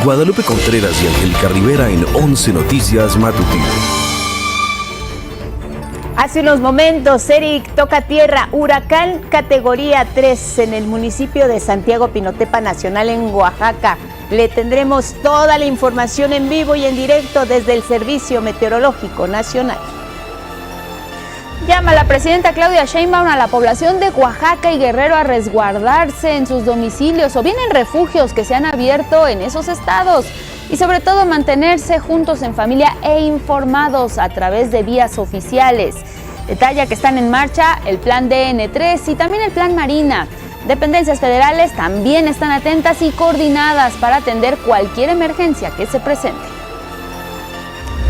Guadalupe Contreras y Angélica Rivera en 11 Noticias Matutino. Hace unos momentos, Eric toca tierra, huracán categoría 3 en el municipio de Santiago Pinotepa Nacional en Oaxaca. Le tendremos toda la información en vivo y en directo desde el Servicio Meteorológico Nacional. Llama la presidenta Claudia Sheinbaum a la población de Oaxaca y Guerrero a resguardarse en sus domicilios o bien en refugios que se han abierto en esos estados. Y sobre todo mantenerse juntos en familia e informados a través de vías oficiales. Detalla que están en marcha el plan DN3 y también el plan Marina. Dependencias federales también están atentas y coordinadas para atender cualquier emergencia que se presente.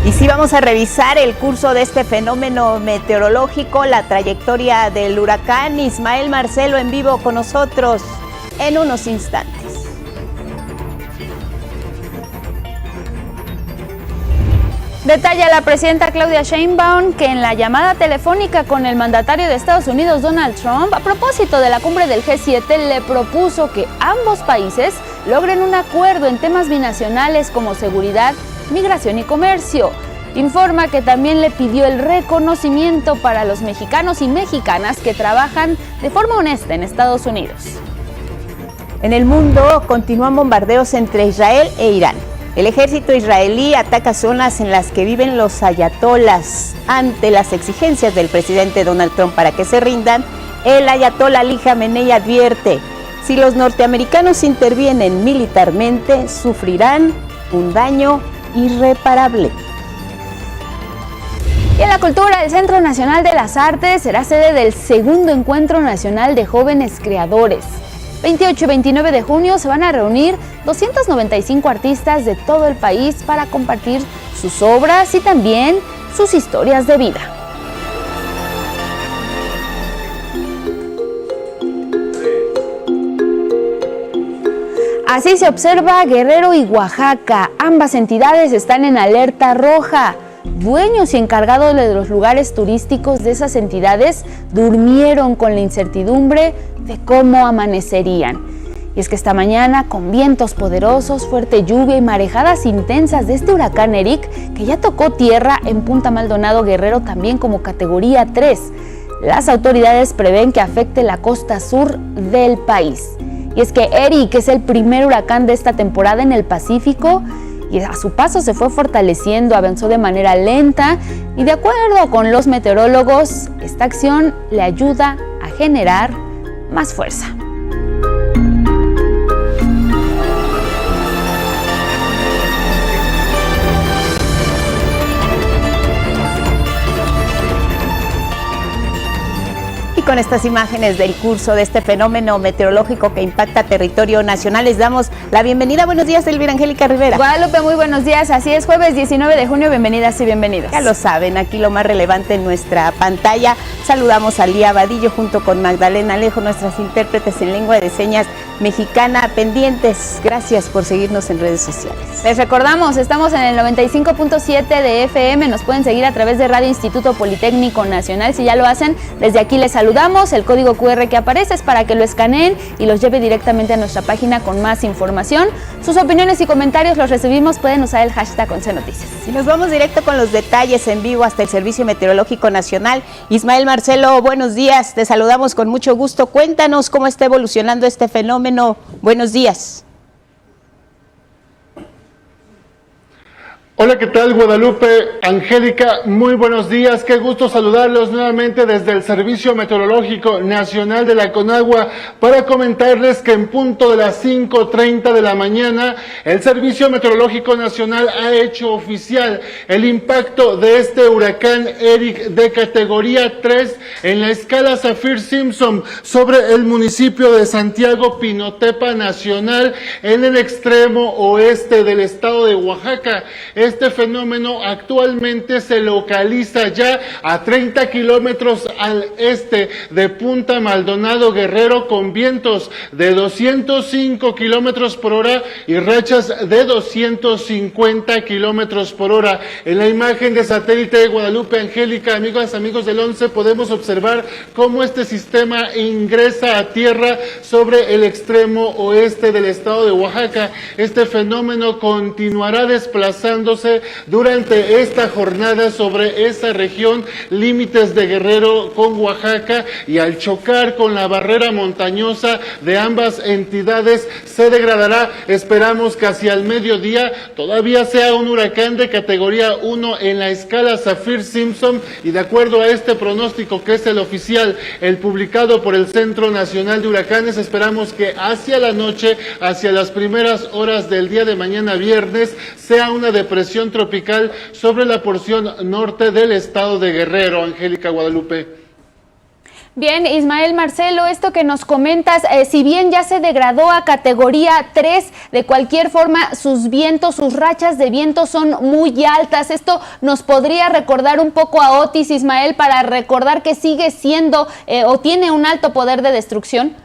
Y sí, vamos a revisar el curso de este fenómeno meteorológico, la trayectoria del huracán. Ismael Marcelo en vivo con nosotros en unos instantes. Detalla la presidenta Claudia Sheinbaum que en la llamada telefónica con el mandatario de Estados Unidos, Donald Trump, a propósito de la cumbre del G7, le propuso que ambos países logren un acuerdo en temas binacionales como seguridad, migración y comercio. Informa que también le pidió el reconocimiento para los mexicanos y mexicanas que trabajan de forma honesta en Estados Unidos. En el mundo continúan bombardeos entre Israel e Irán. El ejército israelí ataca zonas en las que viven los ayatolas. Ante las exigencias del presidente Donald Trump para que se rindan, el ayatolá Ali Jamenei advierte: si los norteamericanos intervienen militarmente, sufrirán un daño irreparable. Y en la cultura, el Centro Nacional de las Artes será sede del segundo Encuentro Nacional de Jóvenes Creadores. 28 y 29 de junio se van a reunir 295 artistas de todo el país para compartir sus obras y también sus historias de vida. Así se observa Guerrero y Oaxaca. Ambas entidades están en alerta roja. Dueños y encargados de los lugares turísticos de esas entidades durmieron con la incertidumbre de cómo amanecerían. Y es que esta mañana, con vientos poderosos, fuerte lluvia y marejadas intensas de este huracán Eric, que ya tocó tierra en Punta Maldonado, Guerrero, también como categoría 3, las autoridades prevén que afecte la costa sur del país. Y es que Eric es el primer huracán de esta temporada en el Pacífico, y a su paso se fue fortaleciendo, avanzó de manera lenta y de acuerdo con los meteorólogos, esta acción le ayuda a generar más fuerza. Y con estas imágenes del curso de este fenómeno meteorológico que impacta territorio nacional, les damos la bienvenida. Buenos días, Elvira Angélica Rivera. Guadalupe, muy buenos días. Así es, jueves 19 de junio. Bienvenidas y bienvenidos. Ya lo saben, aquí lo más relevante en nuestra pantalla. Saludamos a Lía Vadillo junto con Magdalena Alejo, nuestras intérpretes en lengua de señas mexicana, pendientes. Gracias por seguirnos en redes sociales. Les recordamos, estamos en el 95.7 de FM. Nos pueden seguir a través de Radio Instituto Politécnico Nacional. Si ya lo hacen, desde aquí les saludamos. El código QR que aparece es para que lo escaneen y los lleve directamente a nuestra página con más información. Sus opiniones y comentarios los recibimos. Pueden usar el hashtag 11 Noticias. Y nos vamos directo con los detalles en vivo hasta el Servicio Meteorológico Nacional. Ismael Marcelo, buenos días. Te saludamos con mucho gusto. Cuéntanos cómo está evolucionando este fenómeno. Buenos días. Hola, ¿qué tal, Guadalupe? Angélica, muy buenos días. Qué gusto saludarlos nuevamente desde el Servicio Meteorológico Nacional de la Conagua para comentarles que en punto de las 5:30 de la mañana el Servicio Meteorológico Nacional ha hecho oficial el impacto de este huracán Eric de categoría 3 en la escala Saffir-Simpson sobre el municipio de Santiago Pinotepa Nacional en el extremo oeste del estado de Oaxaca. este fenómeno actualmente se localiza ya a 30 kilómetros al este de Punta Maldonado Guerrero, con vientos de 205 kilómetros por hora y rachas de 250 kilómetros por hora. En la imagen de satélite de Guadalupe, Angélica, amigos del 11, podemos observar cómo este sistema ingresa a tierra sobre el extremo oeste del estado de Oaxaca. Este fenómeno continuará desplazándose durante esta jornada sobre esa región, límites de Guerrero con Oaxaca, y al chocar con la barrera montañosa de ambas entidades se degradará. Esperamos que hacia el mediodía todavía sea un huracán de categoría 1 en la escala Saffir-Simpson, y de acuerdo a este pronóstico, que es el oficial, el publicado por el Centro Nacional de Huracanes, esperamos que hacia la noche, hacia las primeras horas del día de mañana viernes, sea una depresión tropical sobre la porción norte del estado de Guerrero. Angélica, Guadalupe. Bien, Ismael Marcelo, esto que nos comentas, si bien ya se degradó a categoría 3, de cualquier forma sus vientos, sus rachas de viento son muy altas. Esto nos podría recordar un poco a Otis, Ismael, para recordar que sigue siendo o tiene un alto poder de destrucción.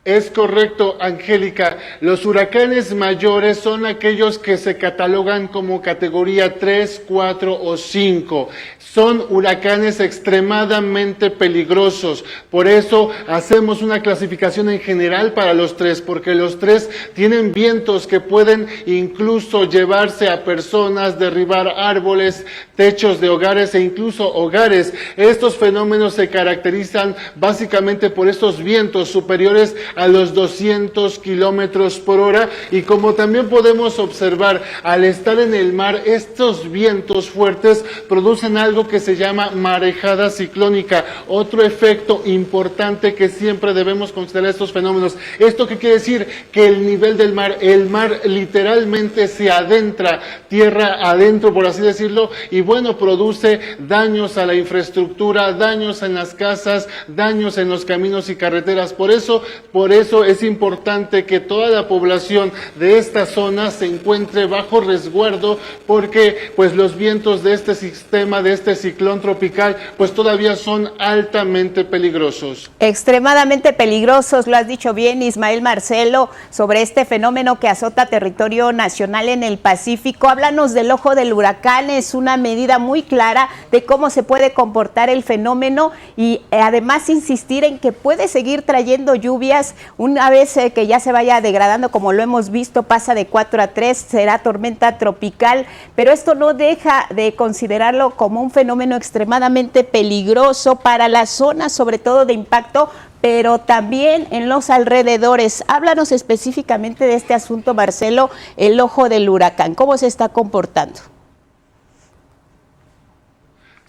Es correcto, Angélica. Los huracanes mayores son aquellos que se catalogan como categoría 3, 4 o 5. Son huracanes extremadamente peligrosos. Por eso hacemos una clasificación en general para los 3, porque los 3 tienen vientos que pueden incluso llevarse a personas, derribar árboles, techos de hogares e incluso hogares. Estos fenómenos se caracterizan básicamente por estos vientos superiores a los 200 kilómetros por hora, y como también podemos observar, al estar en el mar, estos vientos fuertes producen algo que se llama marejada ciclónica, otro efecto importante que siempre debemos considerar estos fenómenos. ¿Esto qué quiere decir? Que el nivel del mar, el mar literalmente se adentra, tierra adentro, por así decirlo, y bueno, produce daños a la infraestructura, daños en las casas, daños en los caminos y carreteras. Por eso es importante que toda la población de esta zona se encuentre bajo resguardo, porque pues los vientos de este sistema, de este ciclón tropical, pues todavía son altamente peligrosos. Extremadamente peligrosos, lo has dicho bien, Ismael Marcelo, sobre este fenómeno que azota territorio nacional en el Pacífico. Háblanos del ojo del huracán, es una medida muy clara de cómo se puede comportar el fenómeno, y además insistir en que puede seguir trayendo lluvias. Una vez que ya se vaya degradando, como lo hemos visto, pasa de 4 a 3, será tormenta tropical, pero esto no deja de considerarlo como un fenómeno extremadamente peligroso para la zona, sobre todo de impacto, pero también en los alrededores. Háblanos específicamente de este asunto, Marcelo, el ojo del huracán, ¿cómo se está comportando?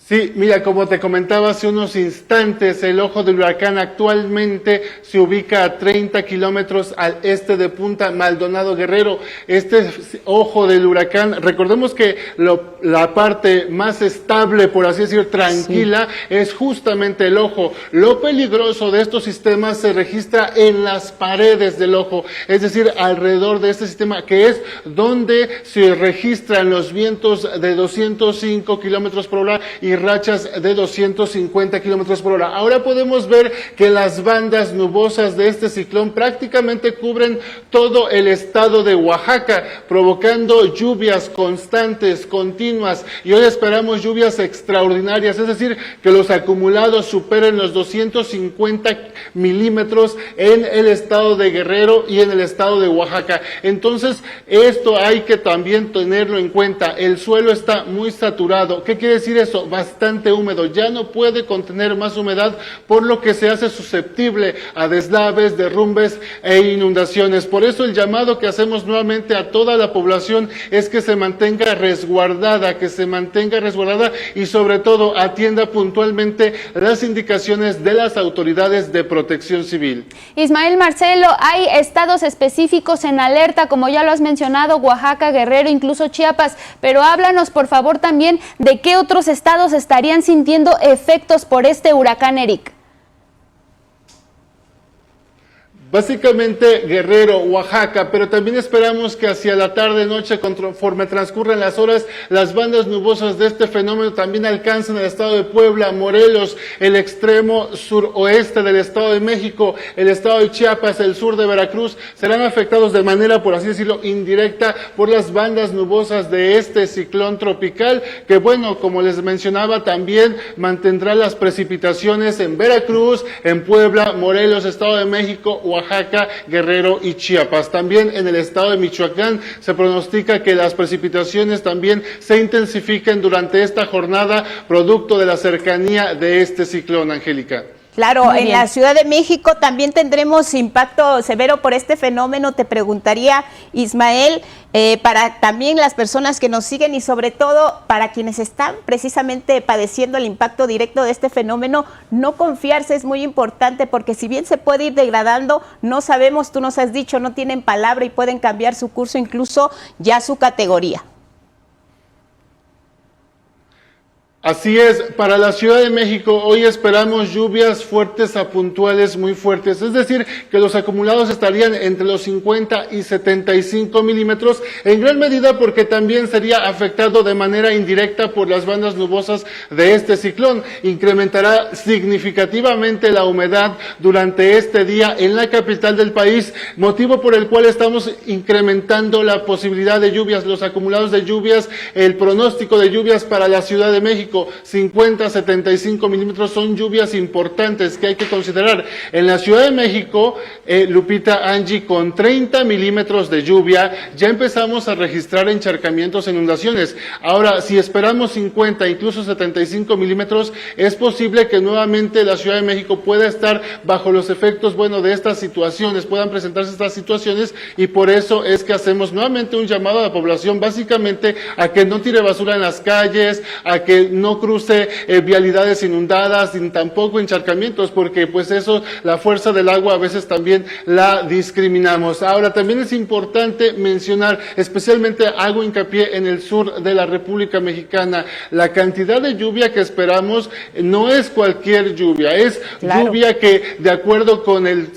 Sí, mira, como te comentaba hace unos instantes, el ojo del huracán actualmente se ubica a 30 kilómetros al este de Punta Maldonado Guerrero. Este ojo del huracán, recordemos que la parte más estable, por así decir, tranquila, sí, es justamente el ojo. Lo peligroso de estos sistemas se registra en las paredes del ojo, es decir, alrededor de este sistema, que es donde se registran los vientos de 205 kilómetros por hora y rachas de 250 kilómetros por hora. Ahora podemos ver que las bandas nubosas de este ciclón prácticamente cubren todo el estado de Oaxaca, provocando lluvias constantes, continuas, y hoy esperamos lluvias extraordinarias, es decir, que los acumulados superen los 250 milímetros en el estado de Guerrero y en el estado de Oaxaca. Entonces, esto hay que también tenerlo en cuenta. El suelo está muy saturado. ¿Qué quiere decir eso? Bastante húmedo, ya no puede contener más humedad, por lo que se hace susceptible a deslaves, derrumbes e inundaciones. Por eso el llamado que hacemos nuevamente a toda la población es que se mantenga resguardada, y sobre todo atienda puntualmente las indicaciones de las autoridades de protección civil. Ismael Marcelo, hay estados específicos en alerta, como ya lo has mencionado, Oaxaca, Guerrero, incluso Chiapas, pero háblanos por favor también de qué otros estados estarían sintiendo efectos por este huracán, Eric. básicamente Guerrero, Oaxaca, pero también esperamos que hacia la tarde-noche, conforme transcurren las horas, las bandas nubosas de este fenómeno también alcancen el estado de Puebla, Morelos, el extremo suroeste del Estado de México, el estado de Chiapas, el sur de Veracruz, serán afectados de manera, por así decirlo, indirecta por las bandas nubosas de este ciclón tropical, que bueno, como les mencionaba, también mantendrá las precipitaciones en Veracruz, en Puebla, Morelos, Estado de México, Oaxaca, Guerrero y Chiapas. También en el estado de Michoacán se pronostica que las precipitaciones también se intensifiquen durante esta jornada, producto de la cercanía de este ciclón, Angélica. Claro, en la Ciudad de México también tendremos impacto severo por este fenómeno. Te preguntaría, Ismael, para también las personas que nos siguen y sobre todo para quienes están precisamente padeciendo el impacto directo de este fenómeno, no confiarse es muy importante, porque si bien se puede ir degradando, no sabemos, tú nos has dicho, no tienen palabra y pueden cambiar su curso, incluso ya su categoría. Así es, para la Ciudad de México hoy esperamos lluvias fuertes a puntuales muy fuertes, es decir, que los acumulados estarían entre los 50 y 75 milímetros, en gran medida porque también sería afectado de manera indirecta por las bandas nubosas de este ciclón. Incrementará significativamente la humedad durante este día en la capital del país, motivo por el cual estamos incrementando la posibilidad de lluvias, los acumulados de lluvias, el pronóstico de lluvias para la Ciudad de México. 50 a 75 milímetros son lluvias importantes que hay que considerar. En la Ciudad de México, Lupita, Angie, con 30 milímetros de lluvia ya empezamos a registrar encharcamientos e inundaciones. Ahora, si esperamos 50, incluso 75 milímetros, es posible que nuevamente la Ciudad de México pueda estar bajo los efectos, bueno, de estas situaciones, puedan presentarse estas situaciones, y por eso es que hacemos nuevamente un llamado a la población, básicamente a que no tire basura en las calles, a que no cruce vialidades inundadas, ni tampoco encharcamientos, porque pues eso, la fuerza del agua a veces también la discriminamos. Ahora, también es importante mencionar, especialmente hago hincapié en el sur de la República Mexicana, la cantidad de lluvia que esperamos no es cualquier lluvia, es lluvia que, de acuerdo con el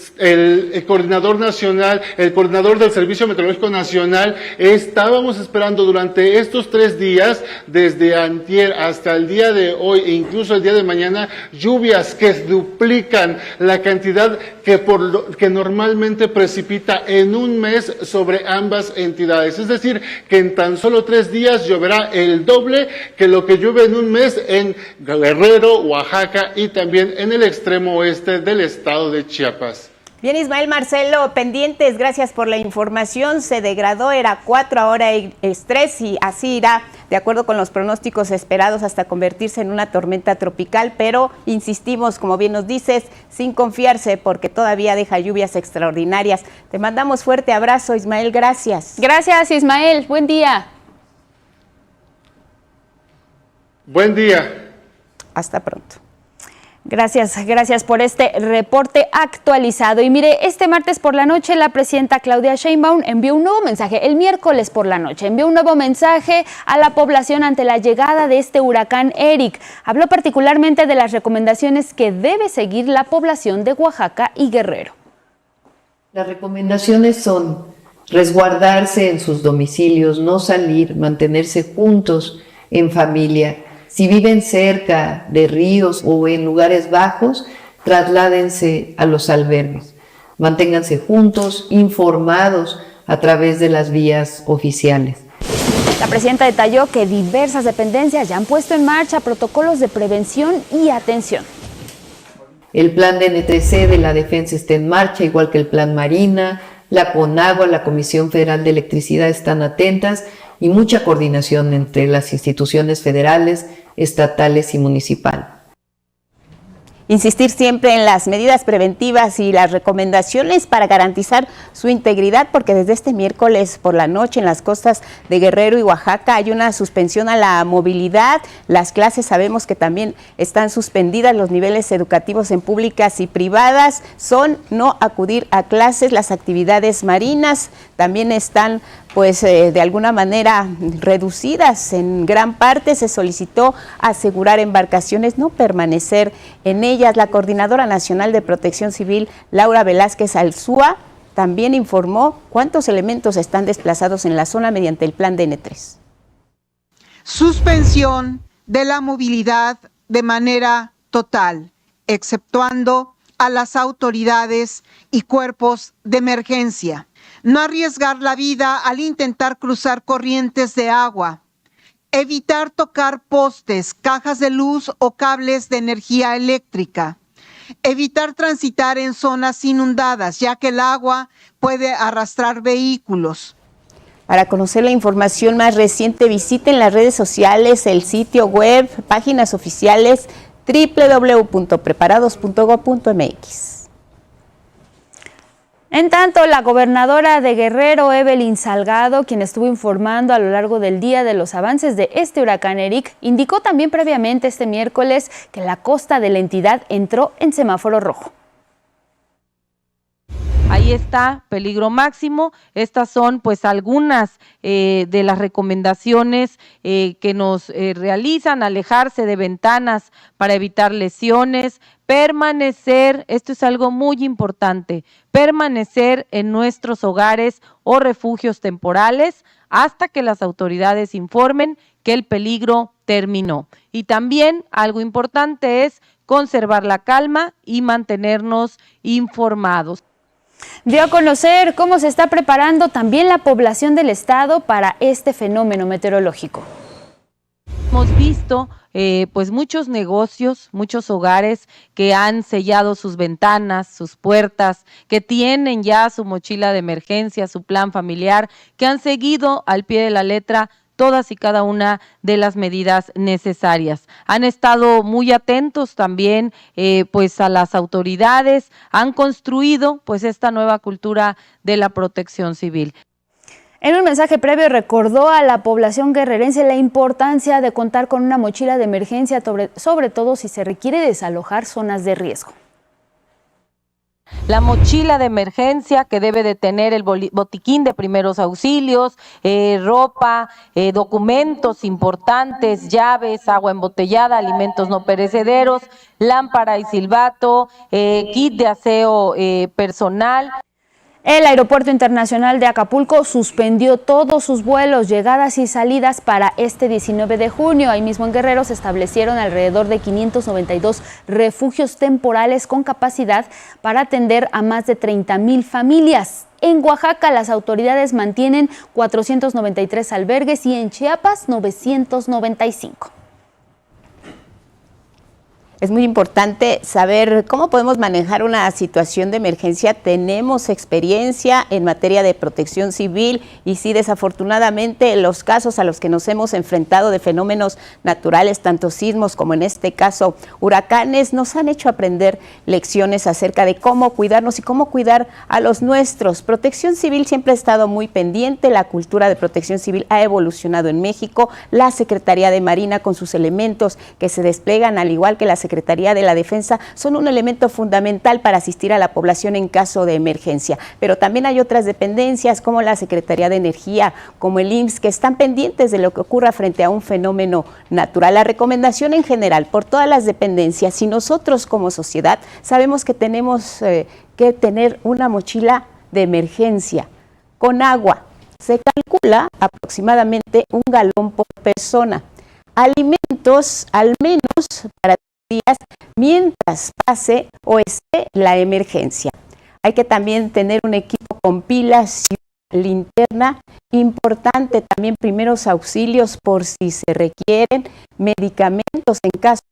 coordinador nacional, el coordinador del Servicio Meteorológico Nacional, estábamos esperando durante estos 3 días, desde antier hasta el día de hoy e incluso el día de mañana, lluvias que duplican la cantidad que normalmente precipita en un mes sobre ambas entidades. Es decir, que en tan solo 3 días lloverá el doble que lo que llueve en un mes en Guerrero, Oaxaca y también en el extremo oeste del estado de Chiapas. Bien, Ismael, Marcelo, pendientes, gracias por la información. Se degradó, era 4, ahora es 3 y así irá, de acuerdo con los pronósticos esperados, hasta convertirse en una tormenta tropical, pero insistimos, como bien nos dices, sin confiarse, porque todavía deja lluvias extraordinarias. Te mandamos fuerte abrazo, Ismael, gracias. Gracias, Ismael, buen día. Buen día. Hasta pronto. Gracias por este reporte actualizado. Y mire, este martes por la noche la presidenta Claudia Sheinbaum envió un nuevo mensaje, el miércoles por la noche, envió un nuevo mensaje a la población ante la llegada de este huracán Eric. Habló particularmente de las recomendaciones que debe seguir la población de Oaxaca y Guerrero. Las recomendaciones son resguardarse en sus domicilios, no salir, mantenerse juntos en familia. Si viven cerca de ríos o en lugares bajos, trasládense a los albergues. Manténganse juntos, informados a través de las vías oficiales. La presidenta detalló que diversas dependencias ya han puesto en marcha protocolos de prevención y atención. El plan de N3C de la defensa está en marcha, igual que el plan Marina, la CONAGUA, la Comisión Federal de Electricidad están atentas, y mucha coordinación entre las instituciones federales, estatales y municipales. Insistir siempre en las medidas preventivas y las recomendaciones para garantizar su integridad, porque desde este miércoles por la noche en las costas de Guerrero y Oaxaca hay una suspensión a la movilidad. Las clases sabemos que también están suspendidas, los niveles educativos en públicas y privadas son no acudir a clases, las actividades marinas también están pues de alguna manera reducidas. En gran parte se solicitó asegurar embarcaciones, no permanecer en ellas. ellas, la Coordinadora Nacional de Protección Civil, Laura Velázquez Alzúa, también informó cuántos elementos están desplazados en la zona mediante el plan DN3. Suspensión de la movilidad de manera total, exceptuando a las autoridades y cuerpos de emergencia. No arriesgar la vida al intentar cruzar corrientes de agua. Evitar tocar postes, cajas de luz o cables de energía eléctrica. Evitar transitar en zonas inundadas, ya que el agua puede arrastrar vehículos. Para conocer la información más reciente, visiten las redes sociales, el sitio web, páginas oficiales www.preparados.gov.mx. En tanto, la gobernadora de Guerrero, Evelyn Salgado, quien estuvo informando a lo largo del día de los avances de este huracán Eric, indicó también previamente este miércoles que la costa de la entidad entró en semáforo rojo. Ahí está, peligro máximo. Estas son pues algunas de las recomendaciones que nos realizan: alejarse de ventanas para evitar lesiones, permanecer, esto es algo muy importante, permanecer en nuestros hogares o refugios temporales hasta que las autoridades informen que el peligro terminó. Y también algo importante es conservar la calma y mantenernos informados. Dio a conocer cómo se está preparando también la población del estado para este fenómeno meteorológico. Hemos visto pues muchos negocios, muchos hogares que han sellado sus ventanas, sus puertas, que tienen ya su mochila de emergencia, su plan familiar, que han seguido al pie de la letra todas y cada una de las medidas necesarias. Han estado muy atentos también pues a las autoridades, han construido pues esta nueva cultura de la protección civil. En un mensaje previo recordó a la población guerrerense la importancia de contar con una mochila de emergencia, sobre todo si se requiere desalojar zonas de riesgo. La mochila de emergencia que debe de tener el botiquín de primeros auxilios, ropa, documentos importantes, llaves, agua embotellada, alimentos no perecederos, lámpara y silbato, kit de aseo personal. El Aeropuerto Internacional de Acapulco suspendió todos sus vuelos, llegadas y salidas para este 19 de junio. Ahí mismo en Guerrero se establecieron alrededor de 592 refugios temporales con capacidad para atender a más de 30,000 familias. En Oaxaca las autoridades mantienen 493 albergues y en Chiapas 995. Es muy importante saber cómo podemos manejar una situación de emergencia. Tenemos experiencia en materia de protección civil y sí, desafortunadamente, los casos a los que nos hemos enfrentado de fenómenos naturales, tanto sismos como en este caso huracanes, nos han hecho aprender lecciones acerca de cómo cuidarnos y cómo cuidar a los nuestros. Protección civil siempre ha estado muy pendiente, la cultura de protección civil ha evolucionado en México, la Secretaría de Marina con sus elementos que se despliegan, al igual que la Secretaría de la Defensa, son un elemento fundamental para asistir a la población en caso de emergencia. Pero también hay otras dependencias como la Secretaría de Energía, como el IMSS, que están pendientes de lo que ocurra frente a un fenómeno natural. La recomendación en general por todas las dependencias y nosotros como sociedad sabemos que tenemos que tener una mochila de emergencia con agua. Se calcula aproximadamente 1 galón por persona. Alimentos al menos para días mientras pase o esté la emergencia. Hay que también tener un equipo con pilas y linterna. Importante también primeros auxilios por si se requieren, medicamentos en caso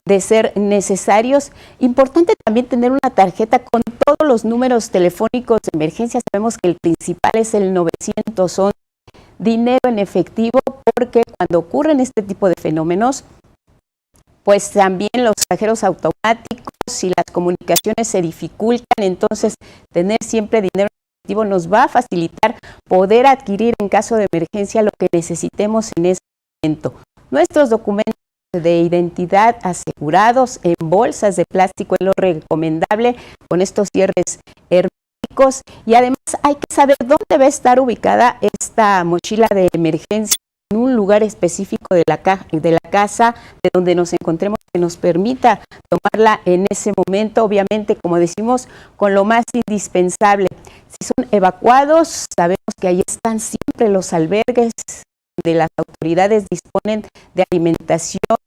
de ser necesarios. Importante también tener una tarjeta con todos los números telefónicos de emergencia. Sabemos que el principal es el 911. Dinero en efectivo, porque cuando ocurren este tipo de fenómenos, pues también los cajeros automáticos y las comunicaciones se dificultan, entonces tener siempre dinero en efectivo nos va a facilitar poder adquirir en caso de emergencia lo que necesitemos en ese momento. Nuestros documentos de identidad asegurados en bolsas de plástico es lo recomendable con estos cierres herméticos, y además hay que saber dónde va a estar ubicada esta mochila de emergencia en un lugar específico de la casa, de donde nos encontremos, que nos permita tomarla en ese momento, obviamente, como decimos, con lo más indispensable. Si son evacuados, sabemos que ahí están siempre los albergues, de las autoridades disponen de alimentación,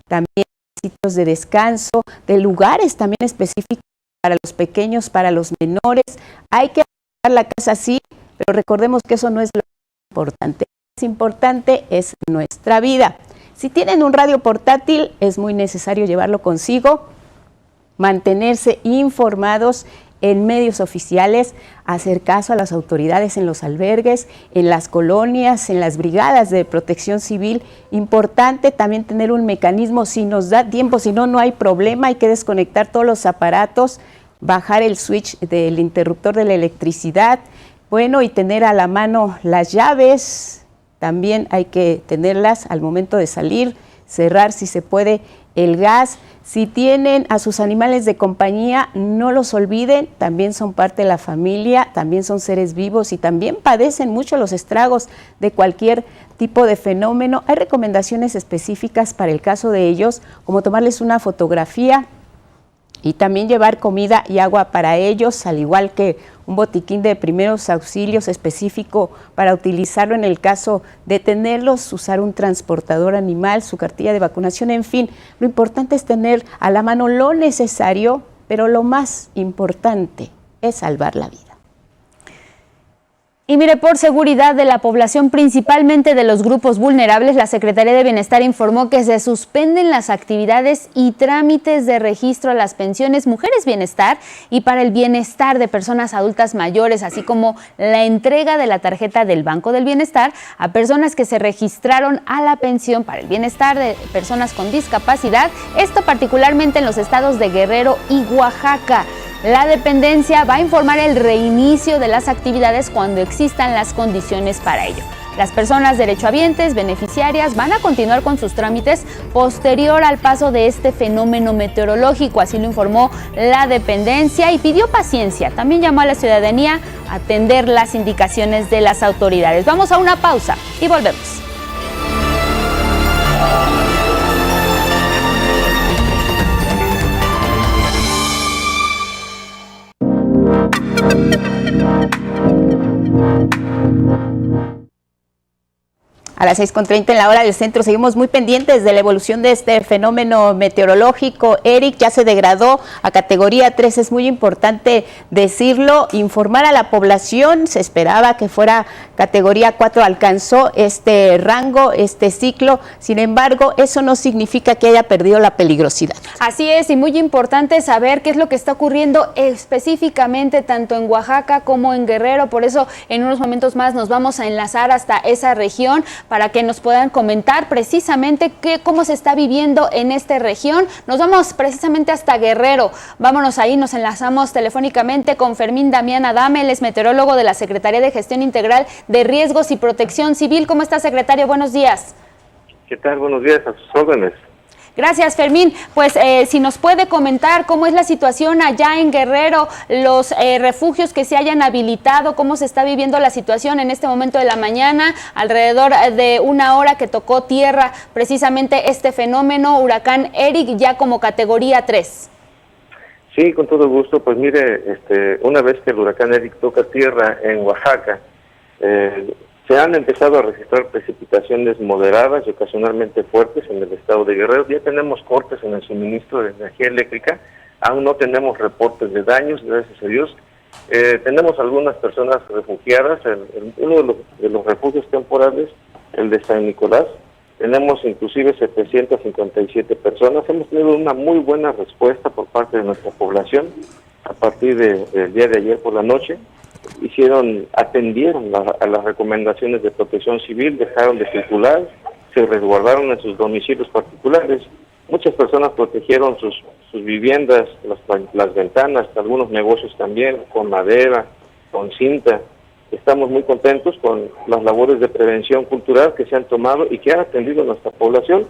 también sitios de descanso, de lugares también específicos para los pequeños, para los menores. Hay que la casa sí, pero recordemos que eso no es lo importante. Lo más importante es nuestra vida. Si tienen un radio portátil, es muy necesario llevarlo consigo, mantenerse informados en medios oficiales, hacer caso a las autoridades en los albergues, en las colonias, en las brigadas de protección civil. Importante también tener un mecanismo, si nos da tiempo, si no, no hay problema, hay que desconectar todos los aparatos, bajar el switch del interruptor de la electricidad, bueno, y tener a la mano las llaves, también hay que tenerlas al momento de salir, cerrar si se puede el gas. Si tienen a sus animales de compañía, no los olviden, también son parte de la familia, también son seres vivos y también padecen mucho los estragos de cualquier tipo de fenómeno. Hay recomendaciones específicas para el caso de ellos, como tomarles una fotografía y también llevar comida y agua para ellos, al igual que un botiquín de primeros auxilios específico para utilizarlo en el caso de tenerlos, usar un transportador animal, su cartilla de vacunación, en fin. Lo importante es tener a la mano lo necesario, pero lo más importante es salvar la vida. Y mire, por seguridad de la población, principalmente de los grupos vulnerables, la Secretaría de Bienestar informó que se suspenden las actividades y trámites de registro a las pensiones Mujeres Bienestar y para el bienestar de personas adultas mayores, así como la entrega de la tarjeta del Banco del Bienestar a personas que se registraron a la pensión para el bienestar de personas con discapacidad, esto particularmente en los estados de Guerrero y Oaxaca. La dependencia va a informar el reinicio de las actividades cuando existan las condiciones para ello. Las personas derechohabientes, beneficiarias, van a continuar con sus trámites posterior al paso de este fenómeno meteorológico, así lo informó la dependencia y pidió paciencia. También llamó a la ciudadanía a atender las indicaciones de las autoridades. Vamos a una pausa y volvemos. A las 6:30 en la hora del centro, seguimos muy pendientes de la evolución de este fenómeno meteorológico. Eric, ya se degradó a categoría 3, es muy importante decirlo, informar a la población. Se esperaba que fuera categoría 4, alcanzó este rango, este ciclo, sin embargo, eso no significa que haya perdido la peligrosidad. Así es, y muy importante saber qué es lo que está ocurriendo específicamente tanto en Oaxaca como en Guerrero. Por eso, en unos momentos más nos vamos a enlazar hasta esa región para que nos puedan comentar precisamente cómo se está viviendo en esta región. Nos vamos precisamente hasta Guerrero. Vámonos ahí, nos enlazamos telefónicamente con Fermín Damián Adame, él es meteorólogo de la Secretaría de Gestión Integral de Riesgos y Protección Civil. ¿Cómo está, secretario? Buenos días. ¿Qué tal? Buenos días, a sus órdenes. Gracias, Fermín. Pues si nos puede comentar cómo es la situación allá en Guerrero, los refugios que se hayan habilitado, cómo se está viviendo la situación en este momento de la mañana, alrededor de una hora que tocó tierra precisamente este fenómeno, huracán Eric, ya como categoría 3. Sí, con todo gusto. Pues mire, una vez que el huracán Eric toca tierra en Oaxaca, se han empezado a registrar precipitaciones moderadas y ocasionalmente fuertes en el estado de Guerrero. Ya tenemos cortes en el suministro de energía eléctrica, aún no tenemos reportes de daños, gracias a Dios. Tenemos algunas personas refugiadas en uno de los refugios temporales, el de San Nicolás. Tenemos inclusive 757 personas. Hemos tenido una muy buena respuesta por parte de nuestra población a partir del día de ayer por la noche. Atendieron a las recomendaciones de protección civil, dejaron de circular, se resguardaron en sus domicilios particulares. Muchas personas protegieron sus viviendas, las ventanas, algunos negocios también, con madera, con cinta. Estamos muy contentos con las labores de prevención cultural que se han tomado y que han atendido a nuestra población.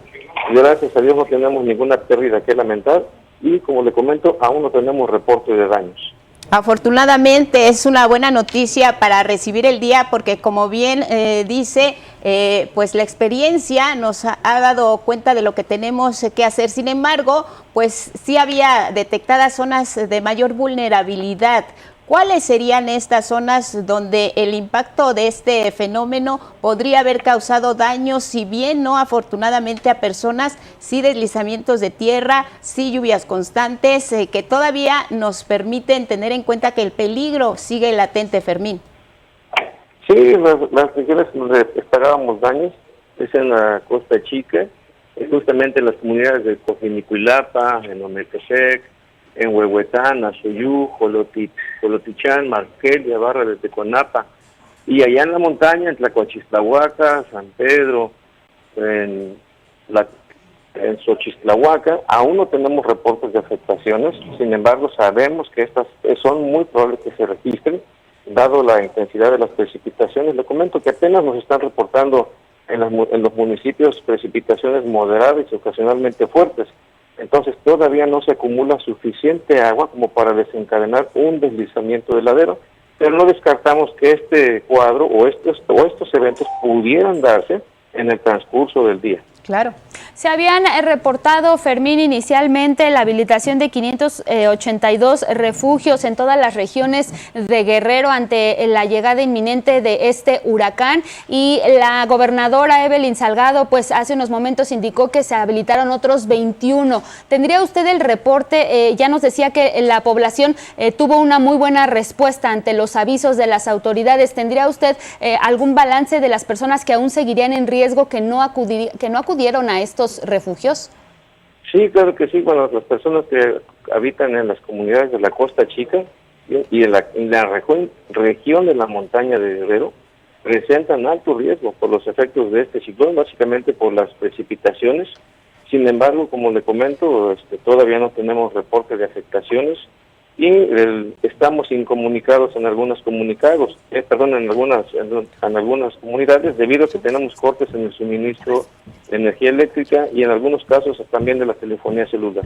Gracias a Dios no tenemos ninguna pérdida que lamentar y, como le comento, aún no tenemos reporte de daños. Afortunadamente es una buena noticia para recibir el día porque, como bien dice, pues la experiencia nos ha dado cuenta de lo que tenemos que hacer. Sin embargo, pues sí había detectadas zonas de mayor vulnerabilidad. ¿Cuáles serían estas zonas donde el impacto de este fenómeno podría haber causado daños, si bien no afortunadamente a personas, sí deslizamientos de tierra, sí lluvias constantes, que todavía nos permiten tener en cuenta que el peligro sigue latente, Fermín? Sí, las regiones donde esperábamos daños es en la Costa Chica, justamente en las comunidades de Cojinicuilapa, en Ometepec, en Huehuetán, Axoyú, Jolotichán, Marquelia, Barra de Teconapa, y allá en la montaña, en Tlacochistlahuaca, San Pedro, en Xochistlahuaca, aún no tenemos reportes de afectaciones. Sin embargo, sabemos que estas son muy probables que se registren, dado la intensidad de las precipitaciones. Le comento que apenas nos están reportando en los municipios precipitaciones moderadas y ocasionalmente fuertes. Entonces todavía no se acumula suficiente agua como para desencadenar un deslizamiento de ladero, pero no descartamos que este cuadro o estos eventos pudieran darse en el transcurso del día. Claro. Se habían reportado, Fermín, inicialmente la habilitación de 582 refugios en todas las regiones de Guerrero ante la llegada inminente de este huracán, y la gobernadora Evelyn Salgado pues hace unos momentos indicó que se habilitaron otros 21. ¿Tendría usted el reporte? Ya nos decía que la población tuvo una muy buena respuesta ante los avisos de las autoridades. ¿Tendría usted algún balance de las personas que aún seguirían en riesgo, que no acudieron a estos refugios? Sí, claro que sí. Bueno, las personas que habitan en las comunidades de la Costa Chica y en la región de la montaña de Guerrero presentan alto riesgo por los efectos de este ciclón, básicamente por las precipitaciones. Sin embargo, como le comento, todavía no tenemos reportes de afectaciones y estamos incomunicados en algunas en algunas comunidades, debido a que tenemos cortes en el suministro de energía eléctrica y en algunos casos también de la telefonía celular.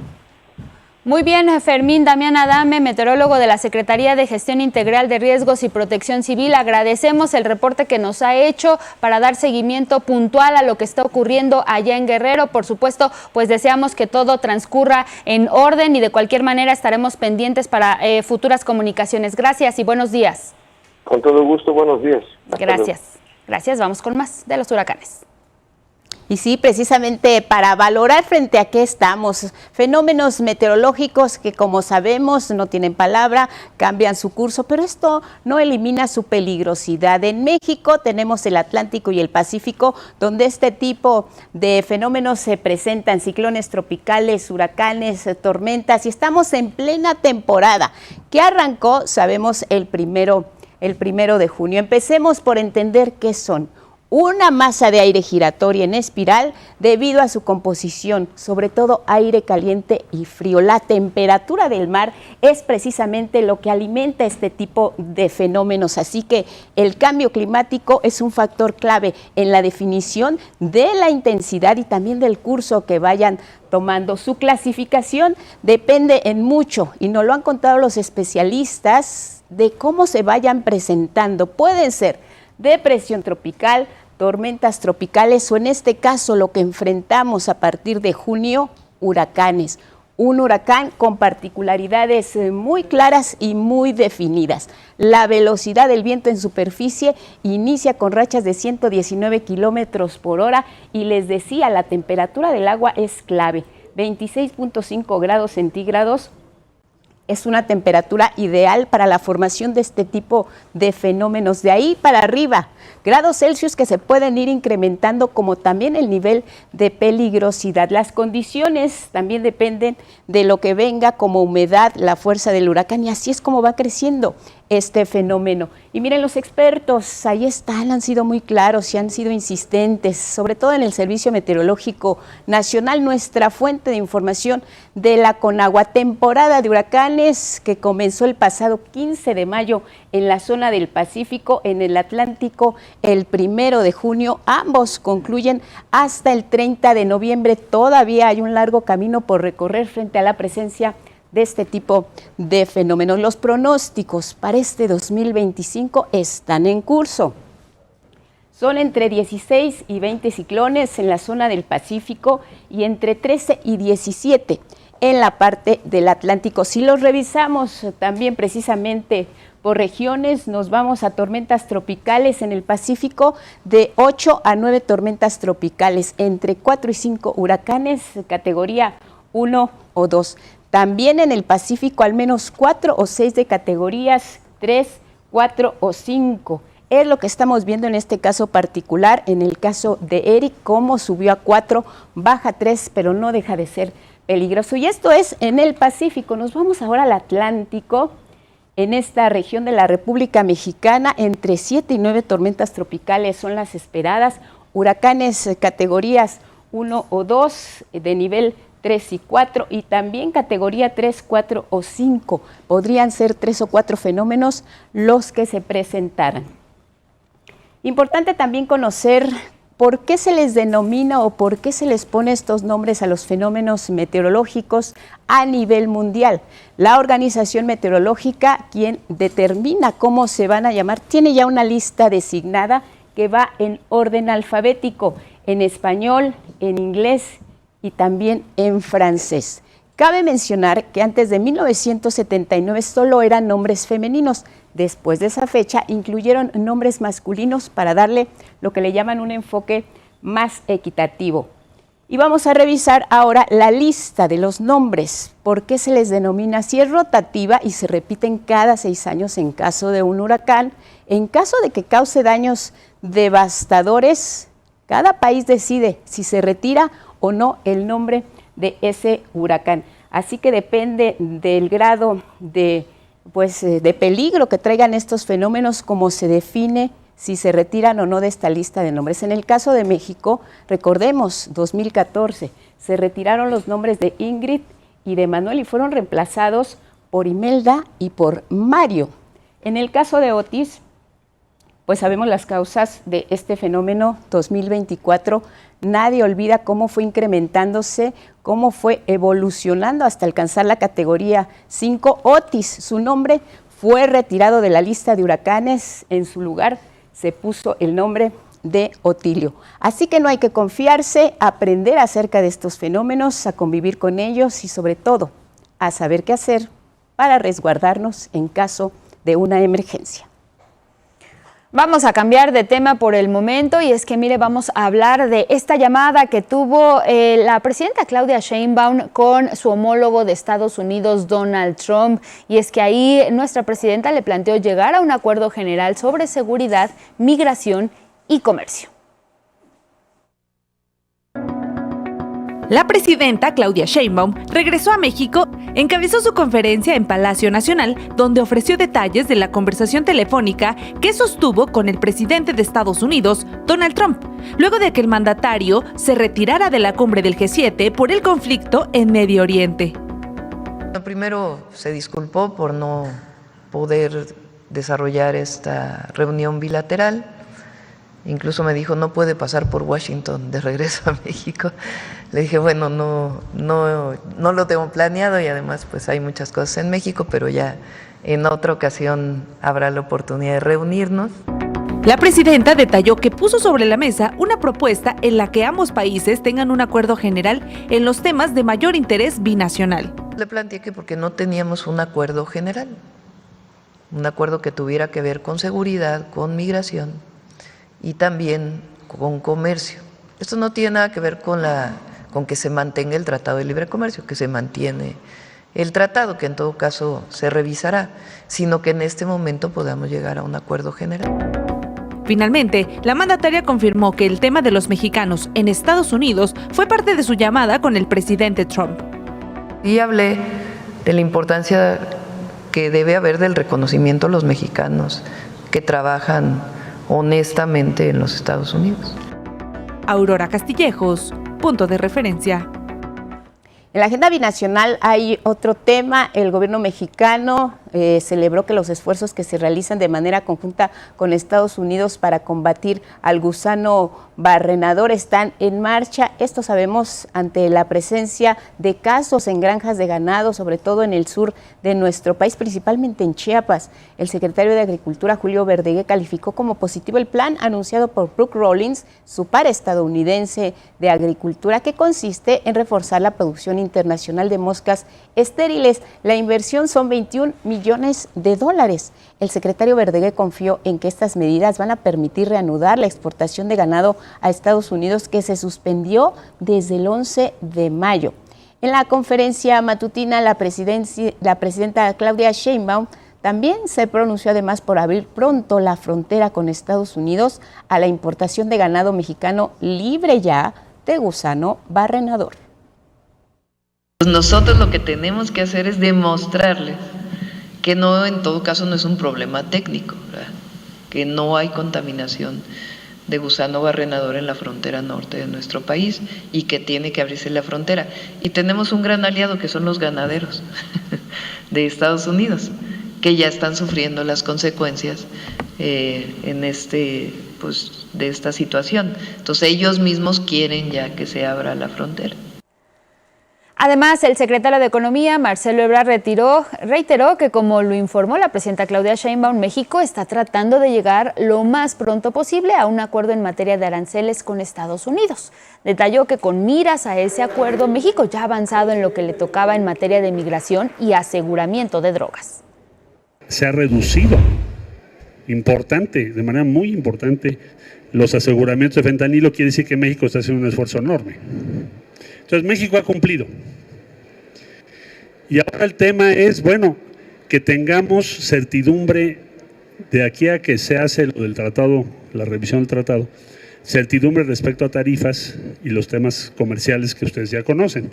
Muy bien, Fermín. Damián Adame, meteorólogo de la Secretaría de Gestión Integral de Riesgos y Protección Civil, agradecemos el reporte que nos ha hecho para dar seguimiento puntual a lo que está ocurriendo allá en Guerrero. Por supuesto, pues deseamos que todo transcurra en orden y de cualquier manera estaremos pendientes para futuras comunicaciones. Gracias y buenos días. Con todo gusto, buenos días. Gracias. Gracias. Vamos con más de los huracanes. Y sí, precisamente para valorar frente a qué estamos, fenómenos meteorológicos que, como sabemos, no tienen palabra, cambian su curso, pero esto no elimina su peligrosidad. En México tenemos el Atlántico y el Pacífico, donde este tipo de fenómenos se presentan: ciclones tropicales, huracanes, tormentas, y estamos en plena temporada, que arrancó, sabemos, el primero de junio. Empecemos por entender qué son. Una masa de aire giratoria en espiral debido a su composición, sobre todo aire caliente y frío. La temperatura del mar es precisamente lo que alimenta este tipo de fenómenos, así que el cambio climático es un factor clave en la definición de la intensidad y también del curso que vayan tomando. Su clasificación depende en mucho, y nos lo han contado los especialistas, de cómo se vayan presentando. Pueden ser depresión tropical, tormentas tropicales o, en este caso, lo que enfrentamos a partir de junio, huracanes. Un huracán con particularidades muy claras y muy definidas. La velocidad del viento en superficie inicia con rachas de 119 kilómetros por hora y les decía, la temperatura del agua es clave, 26.5 grados centígrados. Es una temperatura ideal para la formación de este tipo de fenómenos. De ahí para arriba, grados Celsius que se pueden ir incrementando, como también el nivel de peligrosidad. Las condiciones también dependen de lo que venga, como humedad, la fuerza del huracán, y así es como va creciendo este fenómeno. Y miren, los expertos ahí están, han sido muy claros y han sido insistentes, sobre todo en el Servicio Meteorológico Nacional, nuestra fuente de información de la Conagua. Temporada de huracanes que comenzó el pasado 15 de mayo en la zona del Pacífico, en el Atlántico el 1 de junio. Ambos concluyen hasta el 30 de noviembre. Todavía hay un largo camino por recorrer frente a la presencia de este tipo de fenómenos. Los pronósticos para este 2025 están en curso. Son entre 16 y 20 ciclones en la zona del Pacífico y entre 13 y 17 en la parte del Atlántico. Si los revisamos también precisamente por regiones, nos vamos a tormentas tropicales en el Pacífico, de 8 a 9 tormentas tropicales, entre 4 y 5 huracanes, categoría 1 o 2. También en el Pacífico al menos 4 o 6 de categorías 3, 4 o 5. Es lo que estamos viendo en este caso particular, en el caso de Eric, cómo subió a 4, baja 3, pero no deja de ser peligroso. Y esto es en el Pacífico. Nos vamos ahora al Atlántico. En esta región de la República Mexicana, entre 7 y 9 tormentas tropicales son las esperadas. Huracanes categorías 1 o 2, de nivel 3 y 4, y también categoría 3, 4 o 5. Podrían ser 3 o 4 fenómenos los que se presentaran. Importante también conocer por qué se les denomina o por qué se les pone estos nombres a los fenómenos meteorológicos a nivel mundial. La Organización Meteorológica, quien determina cómo se van a llamar, tiene ya una lista designada que va en orden alfabético, en español, en inglés y también en francés. Cabe mencionar que antes de 1979 solo eran nombres femeninos. Después de esa fecha incluyeron nombres masculinos para darle lo que le llaman un enfoque más equitativo. Y vamos a revisar ahora la lista de los nombres. ¿Por qué se les denomina así? Es rotativa y se repiten cada 6 años en caso de un huracán. En caso de que cause daños devastadores, cada país decide si se retira o no el nombre de ese huracán. Así que depende del grado de peligro que traigan estos fenómenos, como se define si se retiran o no de esta lista de nombres. En el caso de México, recordemos, 2014, se retiraron los nombres de Ingrid y de Manuel y fueron reemplazados por Imelda y por Mario. En el caso de Otis, pues sabemos las causas de este fenómeno 2024. Nadie olvida cómo fue incrementándose, cómo fue evolucionando hasta alcanzar la categoría 5. Otis, su nombre, fue retirado de la lista de huracanes. En su lugar se puso el nombre de Otilio. Así que no hay que confiarse, aprender acerca de estos fenómenos, a convivir con ellos y sobre todo a saber qué hacer para resguardarnos en caso de una emergencia. Vamos a cambiar de tema por el momento y es que, mire, vamos a hablar de esta llamada que tuvo la presidenta Claudia Sheinbaum con su homólogo de Estados Unidos, Donald Trump, y es que ahí nuestra presidenta le planteó llegar a un acuerdo general sobre seguridad, migración y comercio. La presidenta Claudia Sheinbaum regresó a México, encabezó su conferencia en Palacio Nacional, donde ofreció detalles de la conversación telefónica que sostuvo con el presidente de Estados Unidos, Donald Trump, luego de que el mandatario se retirara de la cumbre del G7 por el conflicto en Medio Oriente. Primero se disculpó por no poder desarrollar esta reunión bilateral. Incluso me dijo, no puede pasar por Washington de regreso a México. Le dije, bueno, no lo tengo planeado y además pues hay muchas cosas en México, pero ya en otra ocasión habrá la oportunidad de reunirnos. La presidenta detalló que puso sobre la mesa una propuesta en la que ambos países tengan un acuerdo general en los temas de mayor interés binacional. Le planteé que porque no teníamos un acuerdo general, un acuerdo que tuviera que ver con seguridad, con migración y también con comercio. Esto no tiene nada que ver con que se mantenga el Tratado de Libre Comercio, que se mantiene el tratado, que en todo caso se revisará, sino que en este momento podamos llegar a un acuerdo general. Finalmente, la mandataria confirmó que el tema de los mexicanos en Estados Unidos fue parte de su llamada con el presidente Trump. Y hablé de la importancia que debe haber del reconocimiento a los mexicanos que trabajan honestamente en los Estados Unidos. Aurora Castillejos, punto de referencia. En la agenda binacional hay otro tema. El gobierno mexicano celebró que los esfuerzos que se realizan de manera conjunta con Estados Unidos para combatir al gusano barrenador están en marcha. Esto sabemos ante la presencia de casos en granjas de ganado, sobre todo en el sur de nuestro país, principalmente en Chiapas. El secretario de Agricultura, Julio Verdeguer, calificó como positivo el plan anunciado por Brooke Rollins, su par estadounidense de agricultura, que consiste en reforzar la producción internacional de moscas estériles. La inversión son 21 millones de dólares. El secretario Verdeguer confió en que estas medidas van a permitir reanudar la exportación de ganado a Estados Unidos, que se suspendió desde el 11 de mayo. En la conferencia matutina, la presidenta Claudia Sheinbaum también se pronunció además por abrir pronto la frontera con Estados Unidos a la importación de ganado mexicano libre ya de gusano barrenador. Nosotros lo que tenemos que hacer es demostrarles que no, en todo caso, no es un problema técnico, ¿verdad? Que no hay contaminación de gusano barrenador en la frontera norte de nuestro país y que tiene que abrirse la frontera. Y tenemos un gran aliado que son los ganaderos de Estados Unidos, que ya están sufriendo las consecuencias de esta situación. Entonces ellos mismos quieren ya que se abra la frontera. Además, el secretario de Economía, Marcelo Ebrard, reiteró que, como lo informó la presidenta Claudia Sheinbaum, México está tratando de llegar lo más pronto posible a un acuerdo en materia de aranceles con Estados Unidos. Detalló que con miras a ese acuerdo, México ya ha avanzado en lo que le tocaba en materia de migración y aseguramiento de drogas. Se ha reducido de manera muy importante, los aseguramientos de fentanilo. Quiere decir que México está haciendo un esfuerzo enorme. Entonces México ha cumplido. Y ahora el tema es, que tengamos certidumbre de aquí a que se hace lo del tratado, la revisión del tratado, certidumbre respecto a tarifas y los temas comerciales que ustedes ya conocen.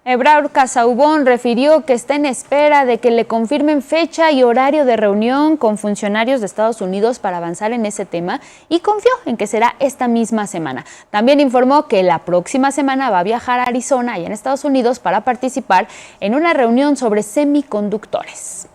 Ebrard Casaubon refirió que está en espera de que le confirmen fecha y horario de reunión con funcionarios de Estados Unidos para avanzar en ese tema y confió en que será esta misma semana. También informó que la próxima semana va a viajar a Arizona, allá en Estados Unidos, para participar en una reunión sobre semiconductores.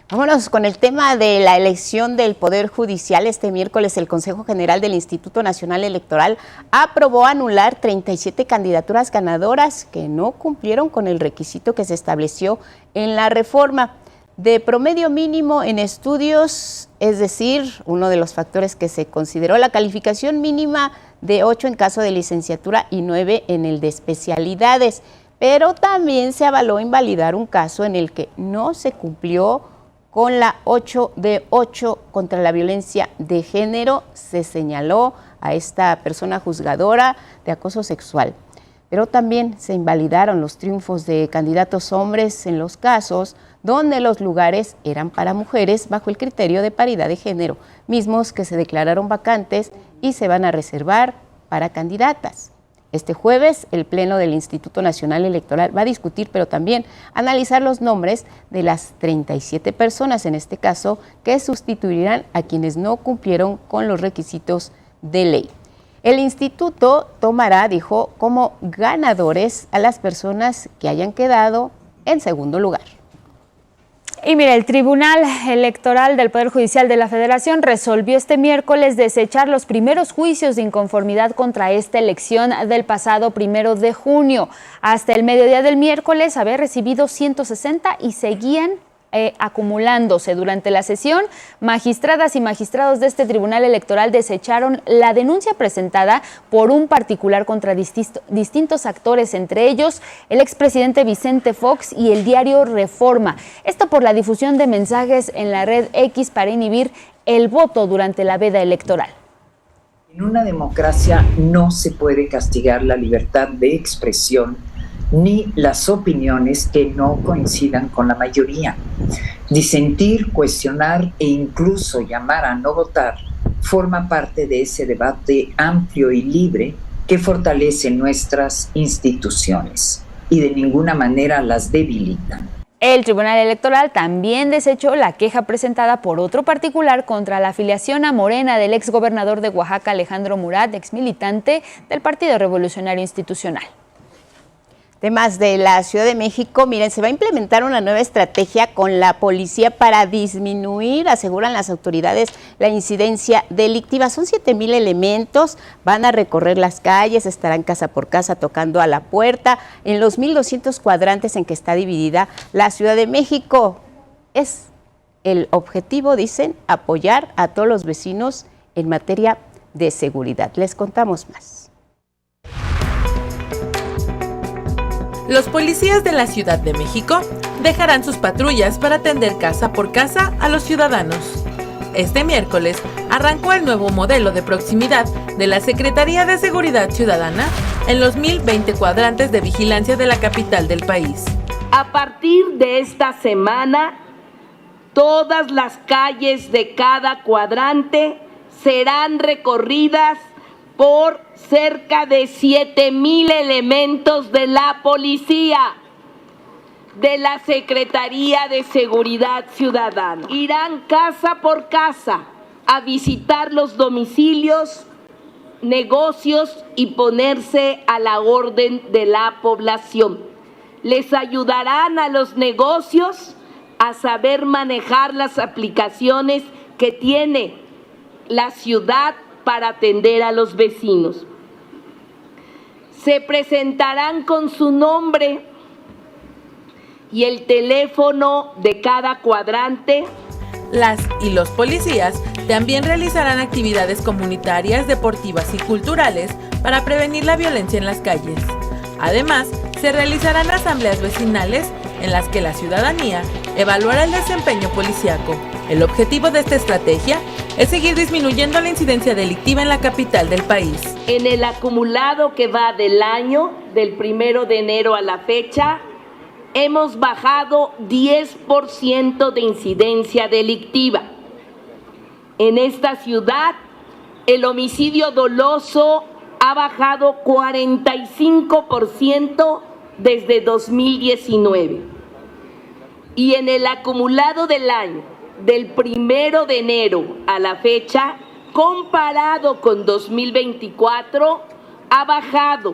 Vámonos con el tema de la elección del Poder Judicial. Este miércoles el Consejo General del Instituto Nacional Electoral aprobó anular 37 candidaturas ganadoras que no cumplieron con el requisito que se estableció en la reforma de promedio mínimo en estudios, es decir, uno de los factores que se consideró la calificación mínima de 8 en caso de licenciatura y 9 en el de especialidades. Pero también se avaló invalidar un caso en el que no se cumplió con la 8 de 8 contra la violencia de género. Se señaló a esta persona juzgadora de acoso sexual. Pero también se invalidaron los triunfos de candidatos hombres en los casos donde los lugares eran para mujeres bajo el criterio de paridad de género, mismos que se declararon vacantes y se van a reservar para candidatas. Este jueves, el Pleno del Instituto Nacional Electoral va a discutir, pero también analizar los nombres de las 37 personas, en este caso, que sustituirán a quienes no cumplieron con los requisitos de ley. El instituto tomará, dijo, como ganadores a las personas que hayan quedado en segundo lugar. Y mira, el Tribunal Electoral del Poder Judicial de la Federación resolvió este miércoles desechar los primeros juicios de inconformidad contra esta elección del pasado 1 de junio. Hasta el mediodía del miércoles había recibido 160 y seguían acumulándose. Durante la sesión, magistradas y magistrados de este Tribunal Electoral desecharon la denuncia presentada por un particular contra distintos actores, entre ellos el expresidente Vicente Fox y el diario Reforma. Esto por la difusión de mensajes en la red X para inhibir el voto durante la veda electoral. En una democracia no se puede castigar la libertad de expresión ni las opiniones que no coincidan con la mayoría. Disentir, cuestionar e incluso llamar a no votar forma parte de ese debate amplio y libre que fortalece nuestras instituciones y de ninguna manera las debilitan. El Tribunal Electoral también desechó la queja presentada por otro particular contra la afiliación a Morena del exgobernador de Oaxaca, Alejandro Murat, exmilitante del Partido Revolucionario Institucional. Temas de la Ciudad de México, miren, se va a implementar una nueva estrategia con la policía para disminuir, aseguran las autoridades, la incidencia delictiva. Son 7,000 elementos, van a recorrer las calles, estarán casa por casa tocando a la puerta en los 1,200 cuadrantes en que está dividida la Ciudad de México. Es el objetivo, dicen, apoyar a todos los vecinos en materia de seguridad. Les contamos más. Los policías de la Ciudad de México dejarán sus patrullas para atender casa por casa a los ciudadanos. Este miércoles arrancó el nuevo modelo de proximidad de la Secretaría de Seguridad Ciudadana en los 1,020 cuadrantes de vigilancia de la capital del país. A partir de esta semana, todas las calles de cada cuadrante serán recorridas por cerca de 7,000 elementos de la policía, de la Secretaría de Seguridad Ciudadana. Irán casa por casa a visitar los domicilios, negocios y ponerse a la orden de la población. Les ayudarán a los negocios a saber manejar las aplicaciones que tiene la ciudad para atender a los vecinos. Se presentarán con su nombre y el teléfono de cada cuadrante. Las y los policías también realizarán actividades comunitarias, deportivas y culturales para prevenir la violencia en las calles. Además, se realizarán asambleas vecinales en las que la ciudadanía evaluará el desempeño policíaco. El objetivo de esta estrategia es seguir disminuyendo la incidencia delictiva en la capital del país. En el acumulado que va del año, del 1 de enero a la fecha, hemos bajado 10% de incidencia delictiva. En esta ciudad, el homicidio doloso ha bajado 45% desde 2019. Y en el acumulado del año, del 1 de enero a la fecha, comparado con 2024, ha bajado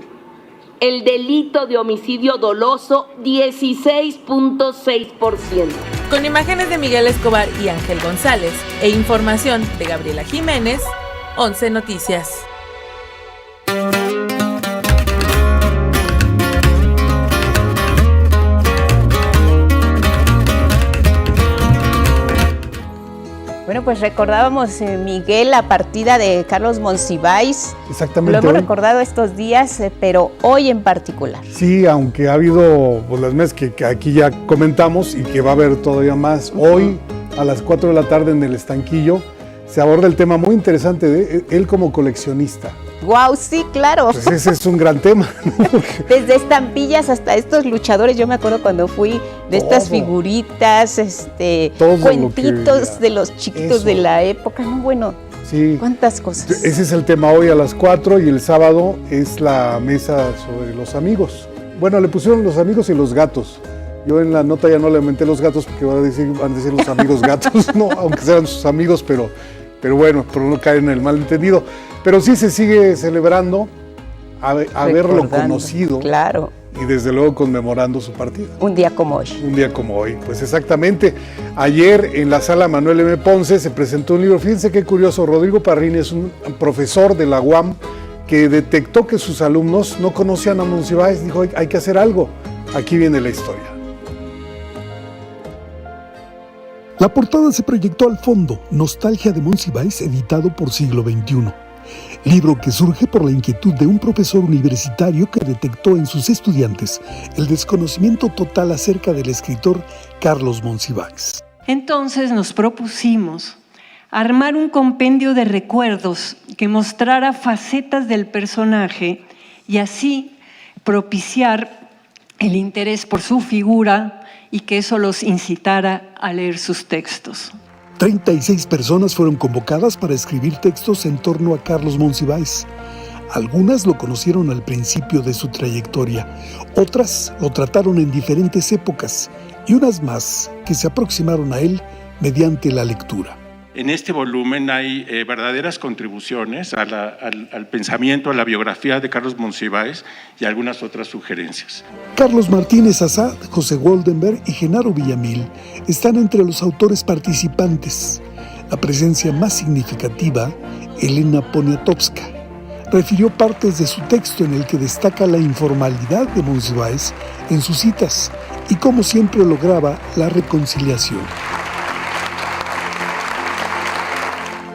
el delito de homicidio doloso 16.6%. Con imágenes de Miguel Escobar y Ángel González e información de Gabriela Jiménez, 11 Noticias. Bueno, pues recordábamos, Miguel, la partida de Carlos Monsiváis. Exactamente. Lo hemos recordado estos días, pero hoy en particular. Sí, aunque ha habido pues, las mesas que aquí ya comentamos y que va a haber todavía más. Hoy, a las 4 de la tarde en el Estanquillo, se aborda el tema muy interesante de él como coleccionista. ¡Wow! Sí, claro. Pues ese es un gran tema, ¿no? Desde estampillas hasta estos luchadores, yo me acuerdo cuando fui de estas figuritas, cuentitos de los chiquitos de la época, ¿no? Bueno, sí. ¿Cuántas cosas? Ese es el tema hoy a las 4 y el sábado es la mesa sobre los amigos. Bueno, le pusieron los amigos y los gatos. Yo en la nota ya no le aumenté los gatos porque van a decir los amigos gatos, no, aunque sean sus amigos, pero bueno, por no caer en el malentendido. Pero sí se sigue celebrando haberlo conocido. Claro. Y desde luego conmemorando su partida. Un día como hoy. Un día como hoy, pues exactamente. Ayer en la sala Manuel M. Ponce se presentó un libro. Fíjense qué curioso, Rodrigo Parrini es un profesor de la UAM que detectó que sus alumnos no conocían a Monsiváis. Dijo, hay que hacer algo. Aquí viene la historia. La portada se proyectó al fondo, Nostalgia de Monsiváis, editado por Siglo XXI. Libro que surge por la inquietud de un profesor universitario que detectó en sus estudiantes el desconocimiento total acerca del escritor Carlos Monsiváis. Entonces nos propusimos armar un compendio de recuerdos que mostrara facetas del personaje y así propiciar el interés por su figura y que eso los incitara a leer sus textos. 36 personas fueron convocadas para escribir textos en torno a Carlos Monsiváis. Algunas lo conocieron al principio de su trayectoria, otras lo trataron en diferentes épocas y unas más que se aproximaron a él mediante la lectura. En este volumen hay verdaderas contribuciones al pensamiento, a la biografía de Carlos Monsiváis y algunas otras sugerencias. Carlos Martínez Assad, José Goldenberg y Genaro Villamil están entre los autores participantes. La presencia más significativa, Elena Poniatowska, refirió partes de su texto en el que destaca la informalidad de Monsiváis en sus citas y cómo siempre lograba la reconciliación.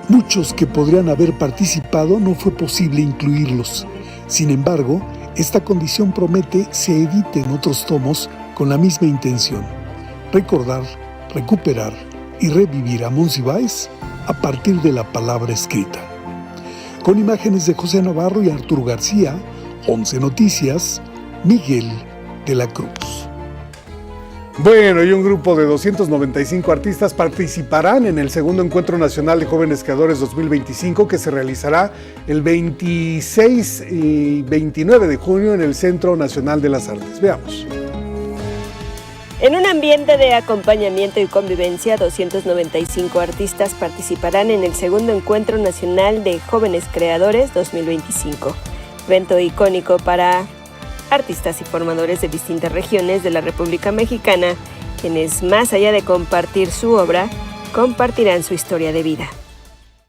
Muchos que podrían haber participado no fue posible incluirlos. Sin embargo, esta condición promete se edite en otros tomos con la misma intención: recordar, recuperar y revivir a Monsiváis a partir de la palabra escrita. Con imágenes de José Navarro y Arturo García, 11 Noticias, Miguel de la Cruz. Bueno, y un grupo de 295 artistas participarán en el segundo Encuentro Nacional de Jóvenes Creadores 2025, que se realizará el 26 y 29 de junio en el Centro Nacional de las Artes. Veamos. En un ambiente de acompañamiento y convivencia, 295 artistas participarán en el segundo Encuentro Nacional de Jóvenes Creadores 2025, evento icónico para artistas y formadores de distintas regiones de la República Mexicana, quienes, más allá de compartir su obra, compartirán su historia de vida.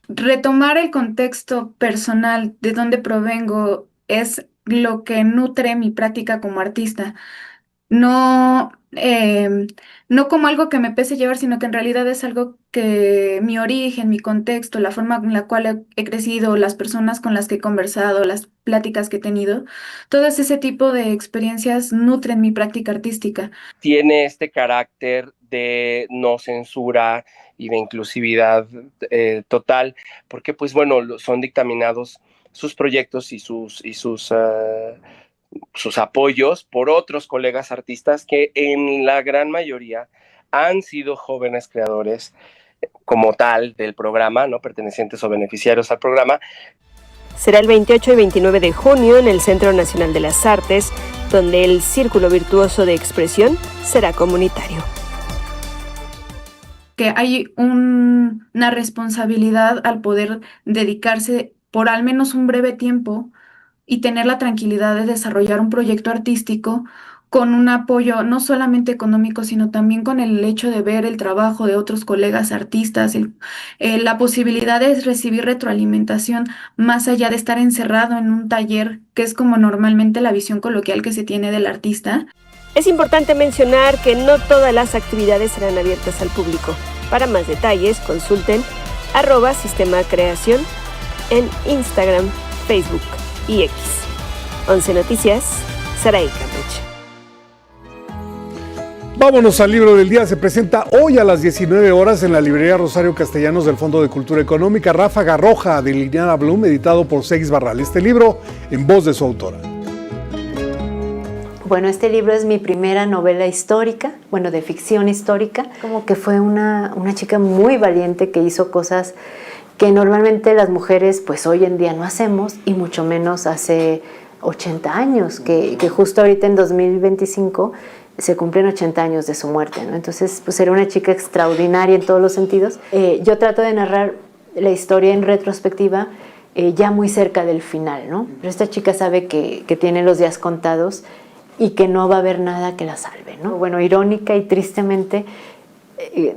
Retomar el contexto personal de donde provengo es lo que nutre mi práctica como artista. No como algo que me pese llevar, sino que en realidad es algo que mi origen, mi contexto, la forma en la cual he crecido, las personas con las que he conversado, las pláticas que he tenido, todo ese tipo de experiencias nutren mi práctica artística. Tiene este carácter de no censura y de inclusividad total, porque pues bueno, son dictaminados sus proyectos y sus apoyos por otros colegas artistas que en la gran mayoría han sido jóvenes creadores como tal del programa, ¿no? Pertenecientes o beneficiarios al programa. Será el 28 y 29 de junio en el Centro Nacional de las Artes, donde el Círculo Virtuoso de Expresión será comunitario. Que hay una responsabilidad al poder dedicarse por al menos un breve tiempo y tener la tranquilidad de desarrollar un proyecto artístico con un apoyo no solamente económico, sino también con el hecho de ver el trabajo de otros colegas artistas, la posibilidad de recibir retroalimentación más allá de estar encerrado en un taller, que es como normalmente la visión coloquial que se tiene del artista. Es importante mencionar que no todas las actividades serán abiertas al público. Para más detalles, consulten @Sistema Creación en Instagram, Facebook y X. 11 Noticias, Saraí Campeche. Vámonos al libro del día. Se presenta hoy a las 19 horas en la librería Rosario Castellanos del Fondo de Cultura Económica, Ráfaga Roja, de Liliana Blum, editado por Seix Barral. Este libro en voz de su autora. Bueno, este libro es mi primera novela histórica, bueno, de ficción histórica. Como que fue una chica muy valiente que hizo cosas que normalmente las mujeres pues hoy en día no hacemos, y mucho menos hace 80 años, que justo ahorita en 2025 se cumplen 80 años de su muerte, ¿no? Entonces, pues era una chica extraordinaria en todos los sentidos. Yo trato de narrar la historia en retrospectiva, ya muy cerca del final, ¿no? Pero esta chica sabe que tiene los días contados y que no va a haber nada que la salve, ¿no? Bueno, irónica y tristemente,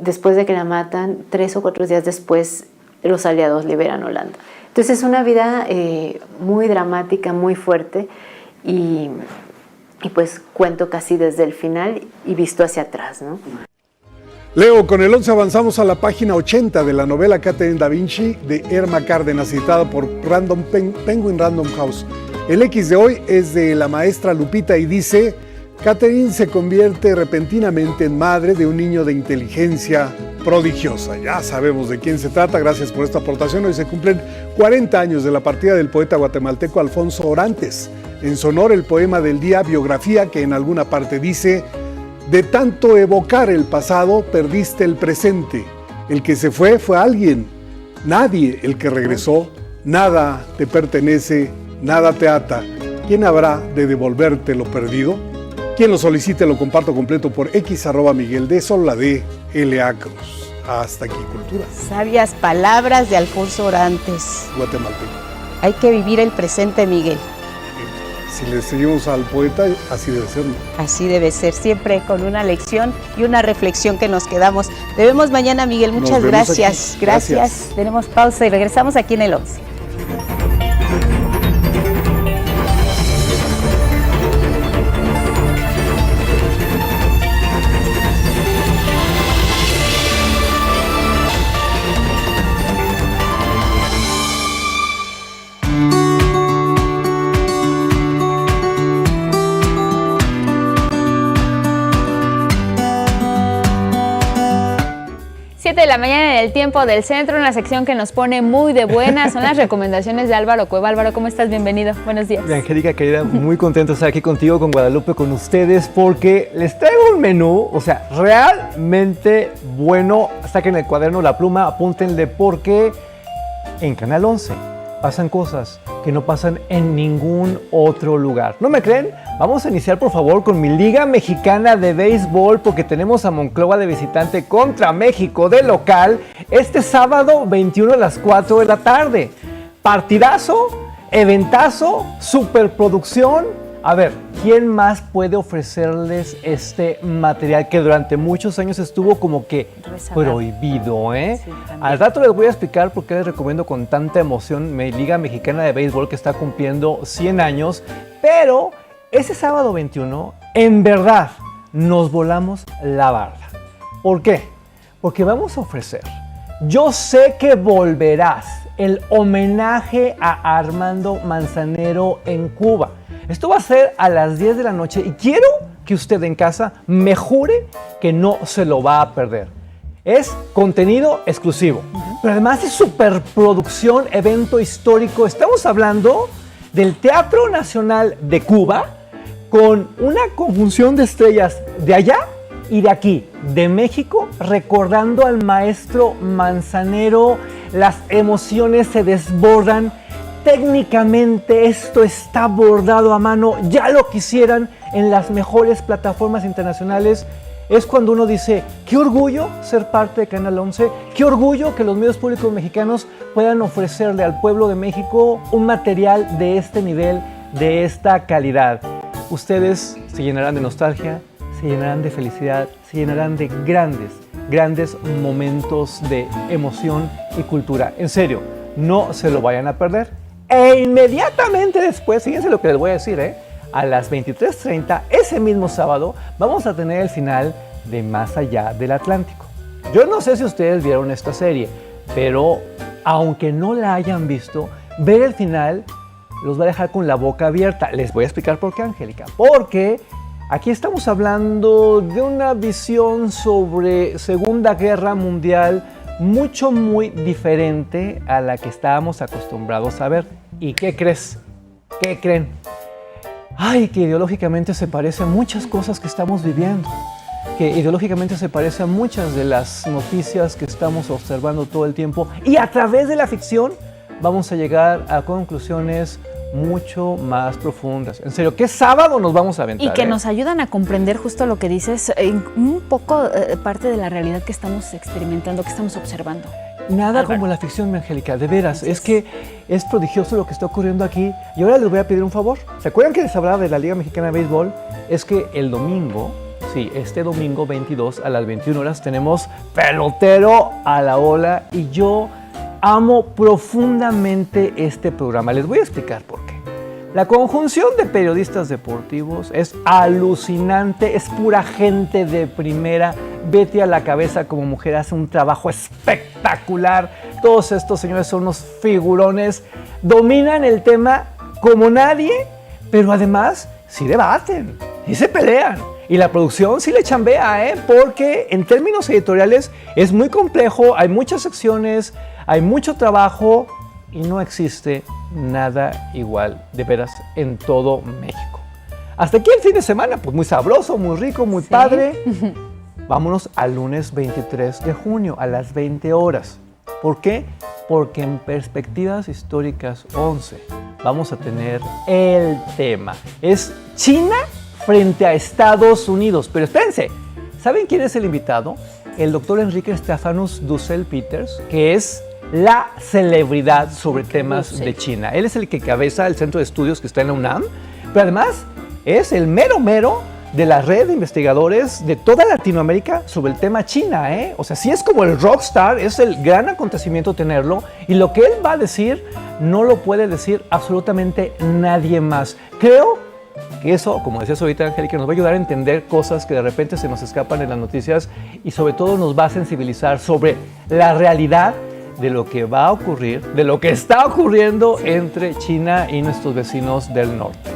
después de que la matan, 3 o 4 días después, los aliados liberan Holanda. Entonces es una vida muy dramática, muy fuerte, y pues cuento casi desde el final y visto hacia atrás, ¿no? Leo, con el 11 avanzamos a la página 80 de la novela Catherine da Vinci de Erma Cárdenas, editada por Penguin Random House. El X de hoy es de la maestra Lupita y dice: Catherine se convierte repentinamente en madre de un niño de inteligencia prodigiosa. Ya sabemos de quién se trata, gracias por esta aportación. Hoy se cumplen 40 años de la partida del poeta guatemalteco Alfonso Orantes. En su honor, el poema del día, Biografía, que en alguna parte dice: de tanto evocar el pasado, perdiste el presente. El que se fue alguien, nadie el que regresó. Nada te pertenece, nada te ata. ¿Quién habrá de devolverte lo perdido? Quien lo solicite lo comparto completo por X @Miguel D, solo la D, L.A. Cruz. hasta aquicultura. Sabias palabras de Alfonso Orantes. Guatemalteco. Hay que vivir el presente, Miguel. Si le seguimos al poeta, así debe ser, ¿no? Así debe ser, siempre con una lección y una reflexión que nos quedamos. Te vemos mañana, Miguel. Muchas gracias. Gracias. Tenemos pausa y regresamos aquí en el 11. De la mañana en el tiempo del centro, una sección que nos pone muy de buenas, son las recomendaciones de Álvaro Cueva. Álvaro, ¿cómo estás? Bienvenido, buenos días. Angélica, querida, muy contento de estar aquí contigo, con Guadalupe, con ustedes, porque les traigo un menú, o sea, realmente bueno. Saquen el cuaderno, la pluma, apúntenle, porque en Canal 11 pasan cosas que no pasan en ningún otro lugar. ¿No me creen? Vamos a iniciar, por favor, con mi Liga Mexicana de Béisbol, porque tenemos a Monclova de visitante contra México de local este sábado 21 a las 4 de la tarde. Partidazo, eventazo, superproducción. A ver, ¿quién más puede ofrecerles este material que durante muchos años estuvo como que prohibido, eh? Sí, al rato les voy a explicar por qué les recomiendo con tanta emoción mi Liga Mexicana de Béisbol, que está cumpliendo 100 años, pero ese sábado 21, en verdad, nos volamos la barda. ¿Por qué? Porque vamos a ofrecer Yo sé que volverás, el homenaje a Armando Manzanero en Cuba. Esto va a ser a las 10 de la noche y quiero que usted en casa me jure que no se lo va a perder. Es contenido exclusivo, pero además es superproducción, evento histórico. Estamos hablando del Teatro Nacional de Cuba con una conjunción de estrellas de allá y de aquí, de México, recordando al maestro Manzanero. Las emociones se desbordan. Técnicamente esto está bordado a mano. Ya lo quisieran en las mejores plataformas internacionales. Es cuando uno dice, qué orgullo ser parte de Canal 11, qué orgullo que los medios públicos mexicanos puedan ofrecerle al pueblo de México un material de este nivel, de esta calidad. Ustedes se llenarán de nostalgia, se llenarán de felicidad, se llenarán de grandes momentos de emoción y cultura. En serio, no se lo vayan a perder. E inmediatamente después, fíjense lo que les voy a decir, a las 23:30, ese mismo sábado, vamos a tener el final de Más Allá del Atlántico. Yo no sé si ustedes vieron esta serie, pero aunque no la hayan visto, ver el final los va a dejar con la boca abierta. Les voy a explicar por qué, Angélica. Porque aquí estamos hablando de una visión sobre Segunda Guerra Mundial muy diferente a la que estábamos acostumbrados a ver. ¿Y qué crees? ¿Qué creen? Ay, que ideológicamente se parece a muchas cosas que estamos viviendo, que ideológicamente se parece a muchas de las noticias que estamos observando todo el tiempo, y a través de la ficción vamos a llegar a conclusiones mucho más profundas. En serio, ¿qué sábado nos vamos a aventar? Y que nos ayudan a comprender justo lo que dices, un poco parte de la realidad que estamos experimentando, que estamos observando. Nada como la ficción, mi Angélica, de veras. Es que es prodigioso lo que está ocurriendo aquí. Y ahora les voy a pedir un favor. ¿Se acuerdan que les hablaba de la Liga Mexicana de Béisbol? Es que el domingo, sí, este domingo 22 a las 21 horas tenemos Pelotero a la Ola. Y yo amo profundamente este programa. Les voy a explicar por qué. La conjunción de periodistas deportivos es alucinante, es pura gente de primera. Betty a la cabeza como mujer hace un trabajo espectacular. Todos estos señores son unos figurones, dominan el tema como nadie, pero además sí debaten, sí se pelean. Y la producción sí le chambea, porque en términos editoriales es muy complejo, hay muchas secciones, hay mucho trabajo y no existe nada igual, de veras, en todo México. Hasta aquí el fin de semana, pues muy sabroso, muy rico, muy padre. Vámonos al lunes 23 de junio a las 20 horas. ¿Por qué? Porque en Perspectivas Históricas 11 vamos a tener el tema. Es China frente a Estados Unidos. Pero espérense, ¿saben quién es el invitado? el doctor Enrique Stephanus Dussel-Peters, que es la celebridad sobre temas de China. Él es el que cabeza el centro de estudios que está en la UNAM, pero además es el mero de la red de investigadores de toda Latinoamérica sobre el tema China, ¿eh? O sea, sí es como el rockstar, es el gran acontecimiento tenerlo, y lo que él va a decir no lo puede decir absolutamente nadie más. Creo que eso, como decías ahorita, Angélica, nos va a ayudar a entender cosas que de repente se nos escapan en las noticias y sobre todo nos va a sensibilizar sobre la realidad de lo que va a ocurrir, de lo que está ocurriendo entre China y nuestros vecinos del norte.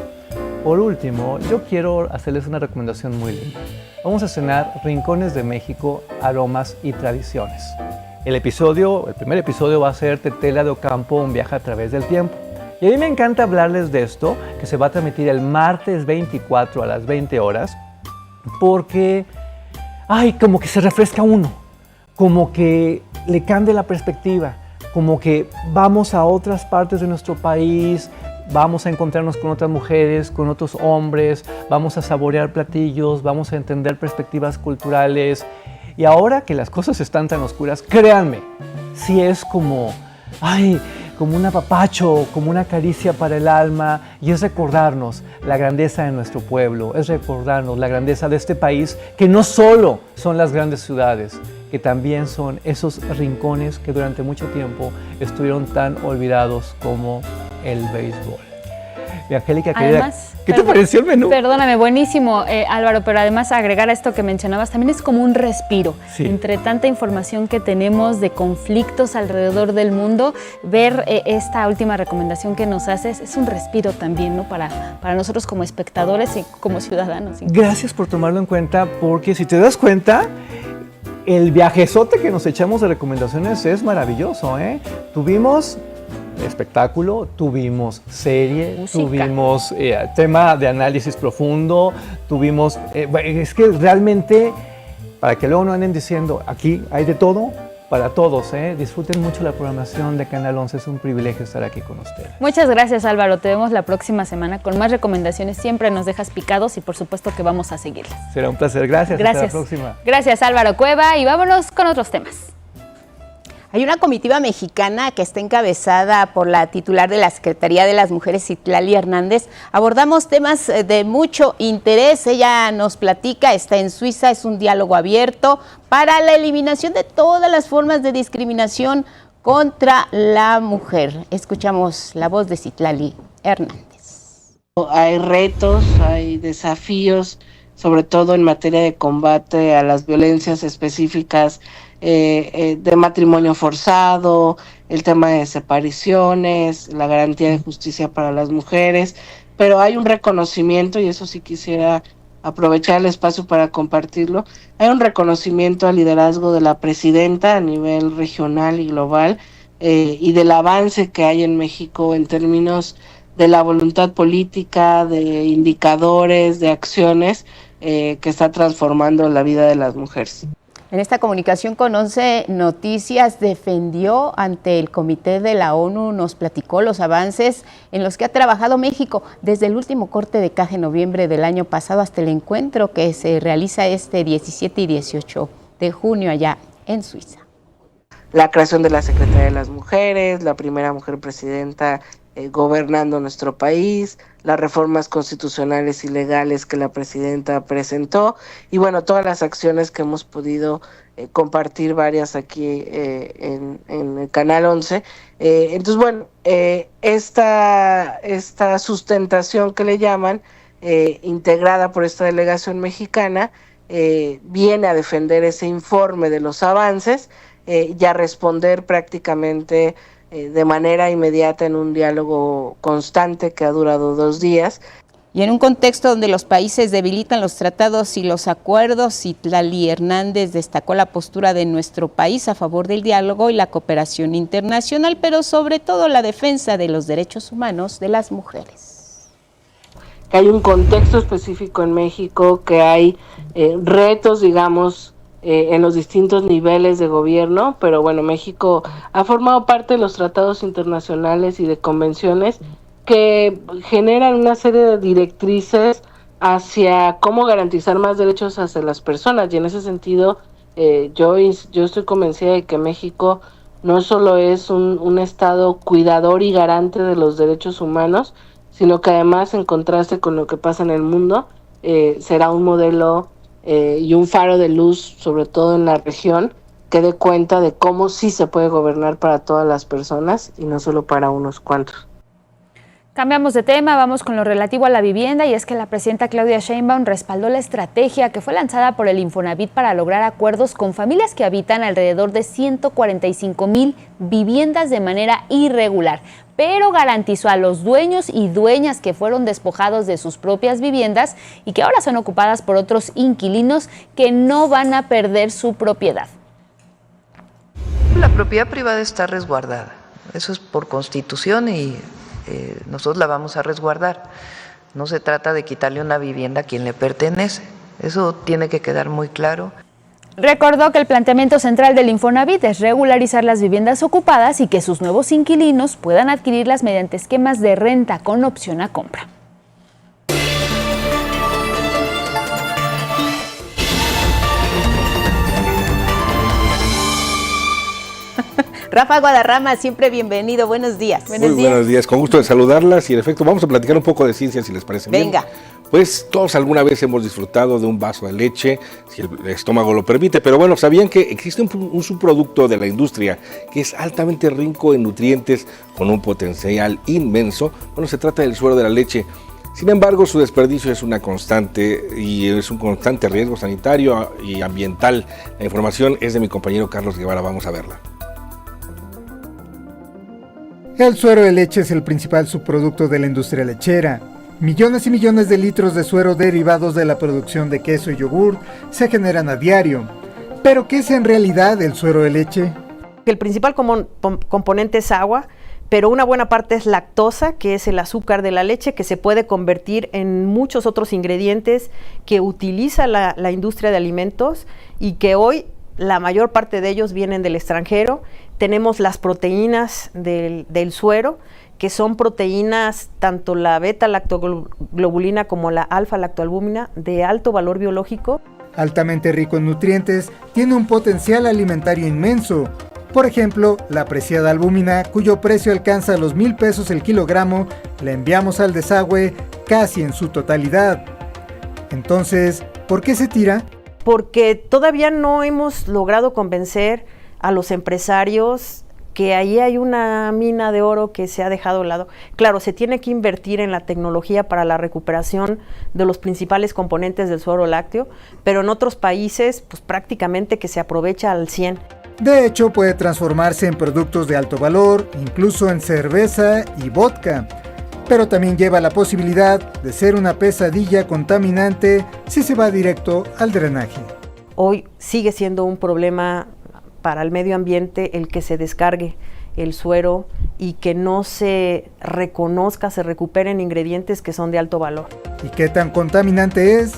Por último, yo quiero hacerles una recomendación muy linda. Vamos a cenar Rincones de México, Aromas y Tradiciones. El primer episodio va a ser Tetela de Ocampo, un viaje a través del tiempo. Y a mí me encanta hablarles de esto, que se va a transmitir el martes 24 a las 20 horas, porque, como que se refresca uno, como que le cambia la perspectiva, como que vamos a otras partes de nuestro país, vamos a encontrarnos con otras mujeres, con otros hombres, vamos a saborear platillos, vamos a entender perspectivas culturales. Y ahora que las cosas están tan oscuras, créanme, sí es como un apapacho, como una caricia para el alma, y es recordarnos la grandeza de nuestro pueblo, es recordarnos la grandeza de este país, que no solo son las grandes ciudades, que también son esos rincones que durante mucho tiempo estuvieron tan olvidados como el béisbol. Y Angélica, querida, ¿qué te pareció el menú? Perdóname, buenísimo, Álvaro, pero además agregar a esto que mencionabas, también es como un respiro. Sí. Entre tanta información que tenemos de conflictos alrededor del mundo, ver esta última recomendación que nos haces es un respiro también, ¿no? Para nosotros como espectadores y como ciudadanos. ¿Sí? Gracias por tomarlo en cuenta, porque si te das cuenta, el viajezote que nos echamos de recomendaciones es maravilloso, ¿eh? Tuvimos espectáculo, tuvimos serie, música, tuvimos tema de análisis profundo, tuvimos... es que realmente, para que luego no anden diciendo, aquí hay de todo, para todos, disfruten mucho la programación de Canal 11, es un privilegio estar aquí con ustedes. Muchas gracias, Álvaro, te vemos la próxima semana con más recomendaciones, siempre nos dejas picados y por supuesto que vamos a seguirlas. Será un placer, gracias. Hasta la próxima. Gracias, Álvaro Cueva, y vámonos con otros temas. Hay una comitiva mexicana que está encabezada por la titular de la Secretaría de las Mujeres, Citlali Hernández. Abordamos temas de mucho interés. Ella nos platica, está en Suiza, es un diálogo abierto para la eliminación de todas las formas de discriminación contra la mujer. Escuchamos la voz de Citlali Hernández. Hay retos, hay desafíos, sobre todo en materia de combate a las violencias específicas de matrimonio forzado, el tema de desapariciones, la garantía de justicia para las mujeres, pero hay un reconocimiento, y eso sí quisiera aprovechar el espacio para compartirlo, hay un reconocimiento al liderazgo de la presidenta a nivel regional y global, y del avance que hay en México en términos de la voluntad política, de indicadores, de acciones que está transformando la vida de las mujeres. En esta comunicación con 11 Noticias defendió ante el Comité de la ONU, nos platicó los avances en los que ha trabajado México desde el último corte de caja en noviembre del año pasado hasta el encuentro que se realiza este 17 y 18 de junio allá en Suiza. La creación de la Secretaría de las Mujeres, la primera mujer presidenta gobernando nuestro país, las reformas constitucionales y legales que la presidenta presentó, y bueno, todas las acciones que hemos podido compartir, varias aquí en el Canal 11. Entonces, bueno, esta sustentación que le llaman, integrada por esta delegación mexicana, viene a defender ese informe de los avances y a responder prácticamente de manera inmediata en un diálogo constante que ha durado 2 días. Y en un contexto donde los países debilitan los tratados y los acuerdos, Citlali Hernández destacó la postura de nuestro país a favor del diálogo y la cooperación internacional, pero sobre todo la defensa de los derechos humanos de las mujeres. Que hay un contexto específico en México, que hay retos, digamos, en los distintos niveles de gobierno, pero bueno, México ha formado parte de los tratados internacionales y de convenciones que generan una serie de directrices hacia cómo garantizar más derechos hacia las personas, y en ese sentido Yo estoy convencida de que México no solo es un estado cuidador y garante de los derechos humanos, sino que además, en contraste con lo que pasa en el mundo, será un modelo y un faro de luz, sobre todo en la región, que dé cuenta de cómo sí se puede gobernar para todas las personas y no solo para unos cuantos. Cambiamos de tema, vamos con lo relativo a la vivienda, y es que la presidenta Claudia Sheinbaum respaldó la estrategia que fue lanzada por el Infonavit para lograr acuerdos con familias que habitan alrededor de 145,000 viviendas de manera irregular, pero garantizó a los dueños y dueñas que fueron despojados de sus propias viviendas y que ahora son ocupadas por otros inquilinos que no van a perder su propiedad. La propiedad privada está resguardada, eso es por constitución y nosotros la vamos a resguardar. No se trata de quitarle una vivienda a quien le pertenece, eso tiene que quedar muy claro. Recordó que el planteamiento central del Infonavit es regularizar las viviendas ocupadas y que sus nuevos inquilinos puedan adquirirlas mediante esquemas de renta con opción a compra. Rafa Guadarrama, siempre bienvenido, buenos días. Buenos días, con gusto de saludarlas y en efecto vamos a platicar un poco de ciencia si les parece bien. Venga. Pues todos alguna vez hemos disfrutado de un vaso de leche, si el estómago lo permite, pero bueno, ¿sabían que existe un subproducto de la industria que es altamente rico en nutrientes con un potencial inmenso? Bueno, se trata del suero de la leche. Sin embargo, su desperdicio es una constante y es un constante riesgo sanitario y ambiental. La información es de mi compañero Carlos Guevara, vamos a verla. El suero de leche es el principal subproducto de la industria lechera. Millones y millones de litros de suero derivados de la producción de queso y yogur se generan a diario. ¿Pero qué es en realidad el suero de leche? El principal componente es agua, pero una buena parte es lactosa, que es el azúcar de la leche, que se puede convertir en muchos otros ingredientes que utiliza la industria de alimentos y que hoy la mayor parte de ellos vienen del extranjero. Tenemos las proteínas del suero, que son proteínas, tanto la beta-lactoglobulina como la alfa-lactoalbúmina, de alto valor biológico. Altamente rico en nutrientes, tiene un potencial alimentario inmenso. Por ejemplo, la apreciada albúmina, cuyo precio alcanza los 1,000 pesos el kilogramo, la enviamos al desagüe casi en su totalidad. Entonces, ¿por qué se tira? Porque todavía no hemos logrado convencer a los empresarios que ahí hay una mina de oro que se ha dejado de lado. Claro, se tiene que invertir en la tecnología para la recuperación de los principales componentes del suero lácteo, pero en otros países, pues prácticamente que se aprovecha al 100%. De hecho, puede transformarse en productos de alto valor, incluso en cerveza y vodka. Pero también lleva la posibilidad de ser una pesadilla contaminante si se va directo al drenaje. Hoy sigue siendo un problema para el medio ambiente el que se descargue el suero y que no se reconozca, se recuperen ingredientes que son de alto valor. ¿Y qué tan contaminante es?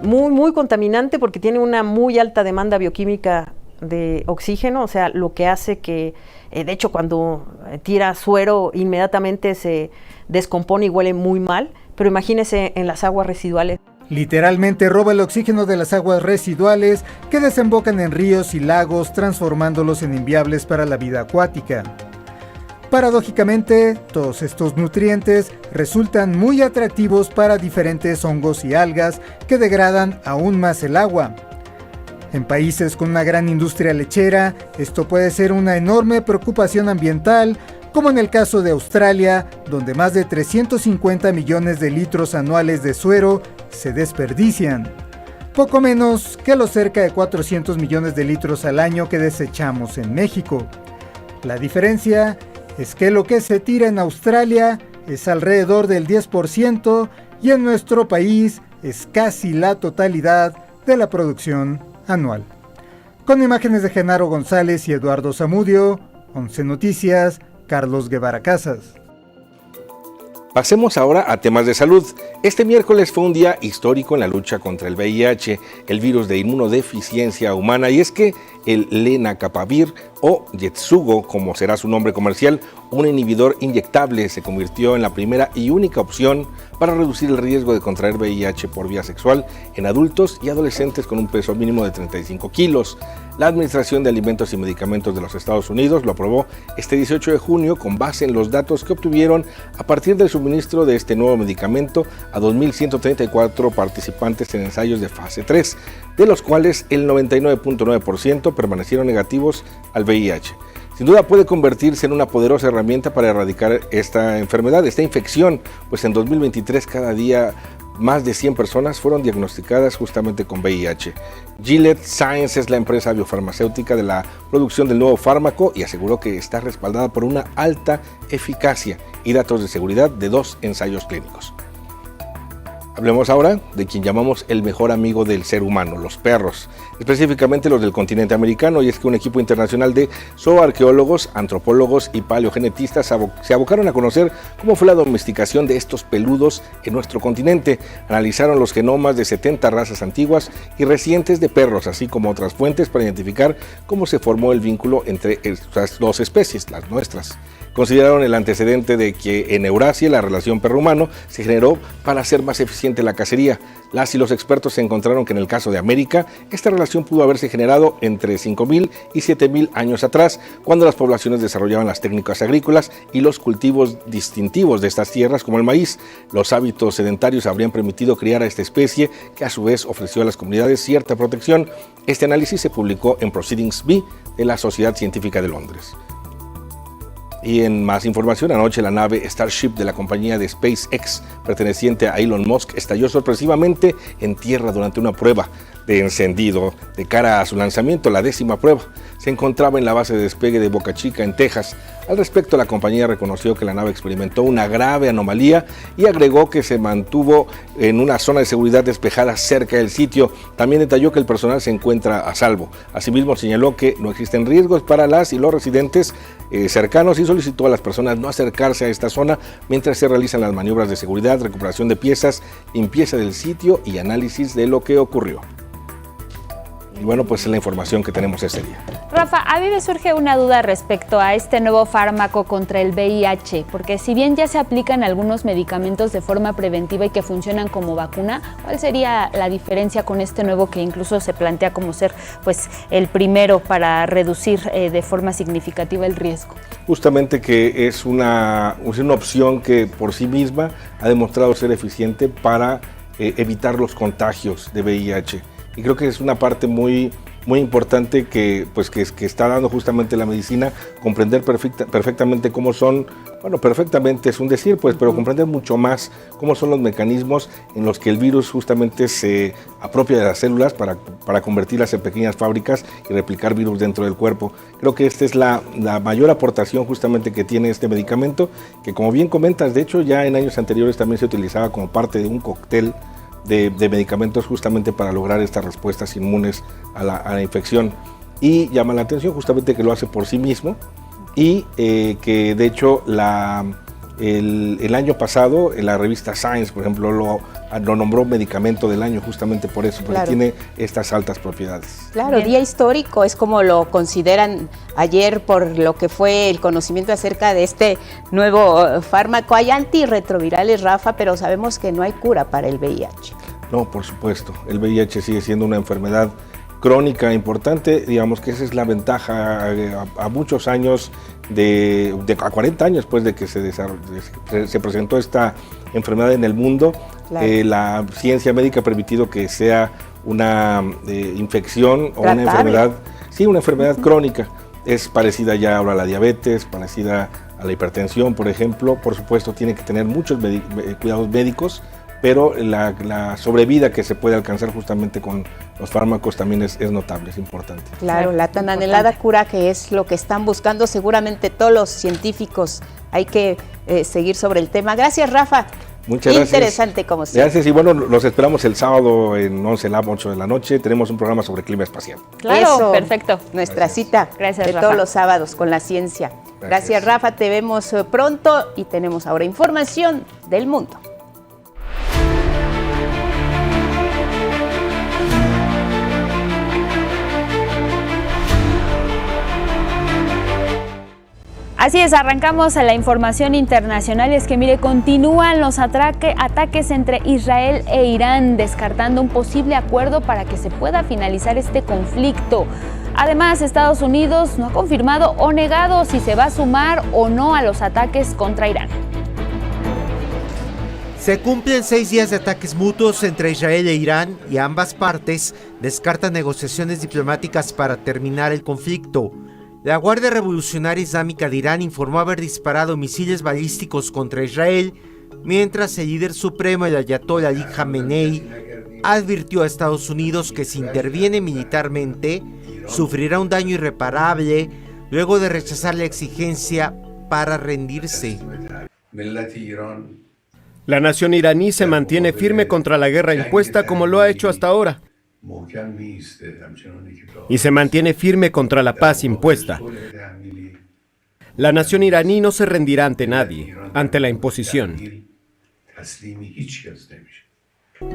Muy contaminante porque tiene una muy alta demanda bioquímica de oxígeno, o sea, lo que hace que, de hecho, cuando tira suero inmediatamente se descompone y huele muy mal, pero imagínese en las aguas residuales. Literalmente roba el oxígeno de las aguas residuales que desembocan en ríos y lagos, transformándolos en inviables para la vida acuática. Paradójicamente, todos estos nutrientes resultan muy atractivos para diferentes hongos y algas que degradan aún más el agua. En países con una gran industria lechera, esto puede ser una enorme preocupación ambiental, como en el caso de Australia, donde más de 350 millones de litros anuales de suero se desperdician, poco menos que los cerca de 400 millones de litros al año que desechamos en México. La diferencia es que lo que se tira en Australia es alrededor del 10% y en nuestro país es casi la totalidad de la producción anual. Con imágenes de Genaro González y Eduardo Zamudio, 11 Noticias, Carlos Guevara Casas. Pasemos ahora a temas de salud. Este miércoles fue un día histórico en la lucha contra el VIH, el virus de inmunodeficiencia humana, y es que el lenacapavir o Yeztugo, como será su nombre comercial, un inhibidor inyectable, se convirtió en la primera y única opción para reducir el riesgo de contraer VIH por vía sexual en adultos y adolescentes con un peso mínimo de 35 kilos. La Administración de Alimentos y Medicamentos de los Estados Unidos lo aprobó este 18 de junio con base en los datos que obtuvieron a partir del suministro de este nuevo medicamento a 2.134 participantes en ensayos de fase 3, de los cuales el 99.9% permanecieron negativos al VIH. Sin duda puede convertirse en una poderosa herramienta para erradicar esta enfermedad, esta infección, pues en 2023 cada día más de 100 personas fueron diagnosticadas justamente con VIH. Gilead Sciences es la empresa biofarmacéutica de la producción del nuevo fármaco y aseguró que está respaldada por una alta eficacia y datos de seguridad de 2 ensayos clínicos. Hablemos ahora de quien llamamos el mejor amigo del ser humano, los perros, específicamente los del continente americano, y es que un equipo internacional de zooarqueólogos, antropólogos y paleogenetistas se abocaron a conocer cómo fue la domesticación de estos peludos en nuestro continente. Analizaron los genomas de 70 razas antiguas y recientes de perros, así como otras fuentes para identificar cómo se formó el vínculo entre estas dos especies, las nuestras. Consideraron el antecedente de que en Eurasia la relación perro-humano se generó para hacer más eficiente la cacería. Las y los expertos encontraron que en el caso de América, esta relación pudo haberse generado entre 5.000 y 7.000 años atrás, cuando las poblaciones desarrollaban las técnicas agrícolas y los cultivos distintivos de estas tierras, como el maíz. Los hábitos sedentarios habrían permitido criar a esta especie, que a su vez ofreció a las comunidades cierta protección. Este análisis se publicó en Proceedings B de la Sociedad Científica de Londres. Y en más información, anoche la nave Starship de la compañía de SpaceX, perteneciente a Elon Musk, estalló sorpresivamente en tierra durante una prueba de encendido. De cara a su lanzamiento, la 10ª prueba se encontraba en la base de despegue de Boca Chica, en Texas. Al respecto, la compañía reconoció que la nave experimentó una grave anomalía y agregó que se mantuvo en una zona de seguridad despejada cerca del sitio. También detalló que el personal se encuentra a salvo. Asimismo, señaló que no existen riesgos para las y los residentes cercanos y solicitó a las personas no acercarse a esta zona mientras se realizan las maniobras de seguridad, recuperación de piezas, limpieza del sitio y análisis de lo que ocurrió. Y bueno, pues es la información que tenemos este día. Rafa, a mí me surge una duda respecto a este nuevo fármaco contra el VIH, porque si bien ya se aplican algunos medicamentos de forma preventiva y que funcionan como vacuna, ¿cuál sería la diferencia con este nuevo que incluso se plantea como ser pues el primero para reducir de forma significativa el riesgo? Justamente que es una opción que por sí misma ha demostrado ser eficiente para evitar los contagios de VIH. Y creo que es una parte muy importante que está dando justamente la medicina, comprender perfectamente cómo son, bueno, perfectamente es un decir, pues, pero comprender mucho más cómo son los mecanismos en los que el virus justamente se apropia de las células para convertirlas en pequeñas fábricas y replicar virus dentro del cuerpo. Creo que esta es la mayor aportación justamente que tiene este medicamento, que como bien comentas, de hecho ya en años anteriores también se utilizaba como parte de un cóctel de medicamentos justamente para lograr estas respuestas inmunes a la infección. Y llama la atención justamente que lo hace por sí mismo y que de hecho el año pasado en la revista Science, por ejemplo, lo nombró medicamento del año justamente por eso, porque tiene estas altas propiedades. Claro, bien. Día histórico es como lo consideran ayer por lo que fue el conocimiento acerca de este nuevo fármaco. Hay antirretrovirales, Rafa, pero sabemos que no hay cura para el VIH. No, por supuesto, el VIH sigue siendo una enfermedad crónica importante, digamos que esa es la ventaja a muchos años, a 40 años después de que se presentó esta enfermedad en el mundo. Claro. La ciencia médica ha permitido que sea una infección o una enfermedad, sí, una enfermedad crónica. Es parecida ya ahora a la diabetes, parecida a la hipertensión, por ejemplo. Por supuesto, tiene que tener muchos cuidados médicos, pero la sobrevida que se puede alcanzar justamente con los fármacos también es notable, es importante. Claro, la tan anhelada cura que es lo que están buscando seguramente todos los científicos. Hay que seguir sobre el tema. Gracias, Rafa. Muchas gracias. Interesante como siempre. Gracias y bueno, los esperamos el sábado en 11 Lab, 8 de la noche. Tenemos un programa sobre clima espacial. Claro, eso, perfecto. Nuestra cita de todos los sábados con la ciencia. Gracias, Rafa. Te vemos pronto y tenemos ahora información del mundo. Así es, arrancamos a la información internacional. Es que mire, continúan los ataques entre Israel e Irán, descartando un posible acuerdo para que se pueda finalizar este conflicto. Además, Estados Unidos no ha confirmado o negado si se va a sumar o no a los ataques contra Irán. Se cumplen 6 días de ataques mutuos entre Israel e Irán y ambas partes descartan negociaciones diplomáticas para terminar el conflicto. La Guardia Revolucionaria Islámica de Irán informó haber disparado misiles balísticos contra Israel, mientras el líder supremo, el ayatolá Ali Khamenei, advirtió a Estados Unidos que si interviene militarmente, sufrirá un daño irreparable luego de rechazar la exigencia para rendirse. La nación iraní se mantiene firme contra la guerra impuesta como lo ha hecho hasta ahora. Y se mantiene firme contra la paz impuesta. La nación iraní no se rendirá ante nadie, ante la imposición.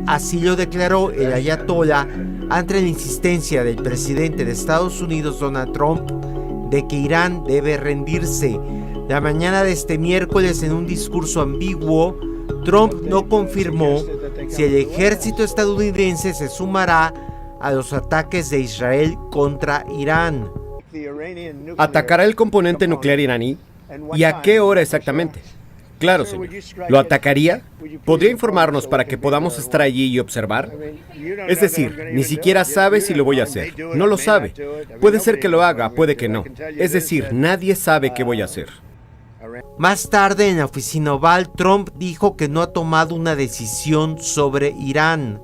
Así lo declaró el ayatolá ante la insistencia del presidente de Estados Unidos, Donald Trump, de que Irán debe rendirse. La mañana de este miércoles, en un discurso ambiguo, Trump no confirmó si el ejército estadounidense se sumará a los ataques de Israel contra Irán. ¿Atacará el componente nuclear iraní? ¿Y a qué hora exactamente? Claro, señor. ¿Lo atacaría? ¿Podría informarnos para que podamos estar allí y observar? Es decir, ni siquiera sabe si lo voy a hacer. No lo sabe. Puede ser que lo haga, puede que no. Es decir, nadie sabe qué voy a hacer. Más tarde, en la oficina oval, Trump dijo que no ha tomado una decisión sobre Irán.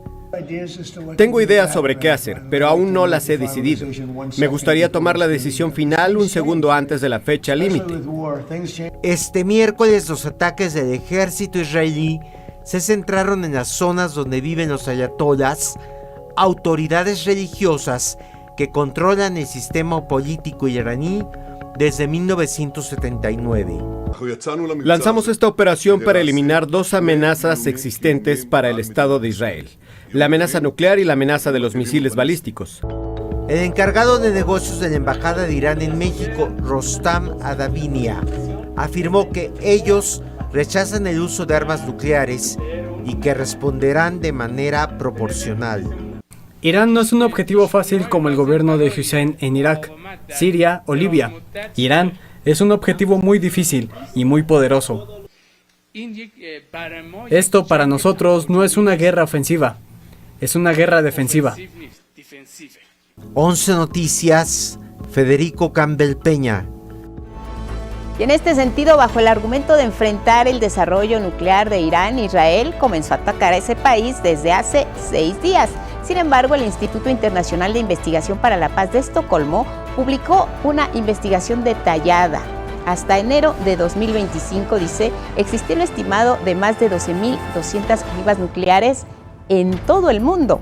Tengo ideas sobre qué hacer, pero aún no las he decidido. Me gustaría tomar la decisión final un segundo antes de la fecha límite. Este miércoles, los ataques del ejército israelí se centraron en las zonas donde viven los ayatolás, autoridades religiosas que controlan el sistema político iraní desde 1979. Lanzamos esta operación para eliminar 2 amenazas existentes para el Estado de Israel: la amenaza nuclear y la amenaza de los misiles balísticos. El encargado de negocios de la Embajada de Irán en México, Rostam Adavinia, afirmó que ellos rechazan el uso de armas nucleares y que responderán de manera proporcional. Irán no es un objetivo fácil como el gobierno de Hussein en Irak, Siria o Libia. Irán es un objetivo muy difícil y muy poderoso. Esto para nosotros no es una guerra ofensiva, es una guerra defensiva. 11 Noticias, Federico Campbell Peña. Y en este sentido, bajo el argumento de enfrentar el desarrollo nuclear de Irán, Israel comenzó a atacar a ese país desde hace 6 días. Sin embargo, el Instituto Internacional de Investigación para la Paz de Estocolmo publicó una investigación detallada. Hasta enero de 2025, dice, existía un estimado de más de 12.200 ojivas nucleares en todo el mundo.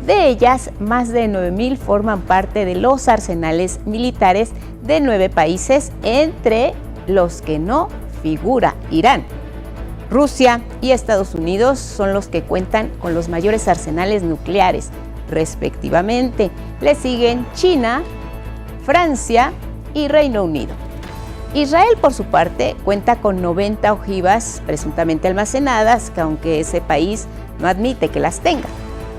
De ellas, más de 9.000 forman parte de los arsenales militares de 9 países, entre los que no figura Irán. Rusia y Estados Unidos son los que cuentan con los mayores arsenales nucleares, respectivamente. Le siguen China, Francia y Reino Unido. Israel, por su parte, cuenta con 90 ojivas presuntamente almacenadas, que aunque ese país no admite que las tenga.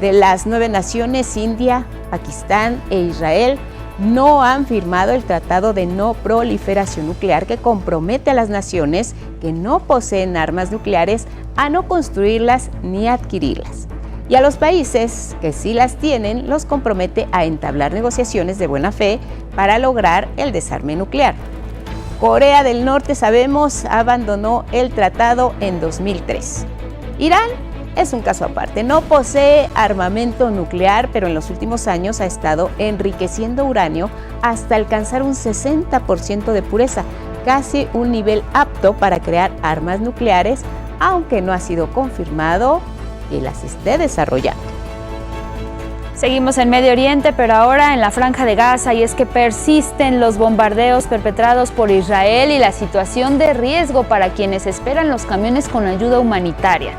De las 9 naciones, India, Pakistán e Israel no han firmado el Tratado de No Proliferación Nuclear, que compromete a las naciones que no poseen armas nucleares a no construirlas ni adquirirlas. Y a los países que sí las tienen, los compromete a entablar negociaciones de buena fe para lograr el desarme nuclear. Corea del Norte, sabemos, abandonó el tratado en 2003. Irán es un caso aparte. No posee armamento nuclear, pero en los últimos años ha estado enriqueciendo uranio hasta alcanzar un 60% de pureza, casi un nivel apto para crear armas nucleares, aunque no ha sido confirmado que las esté desarrollando. Seguimos en Medio Oriente, pero ahora en la Franja de Gaza, y es que persisten los bombardeos perpetrados por Israel y la situación de riesgo para quienes esperan los camiones con ayuda humanitaria.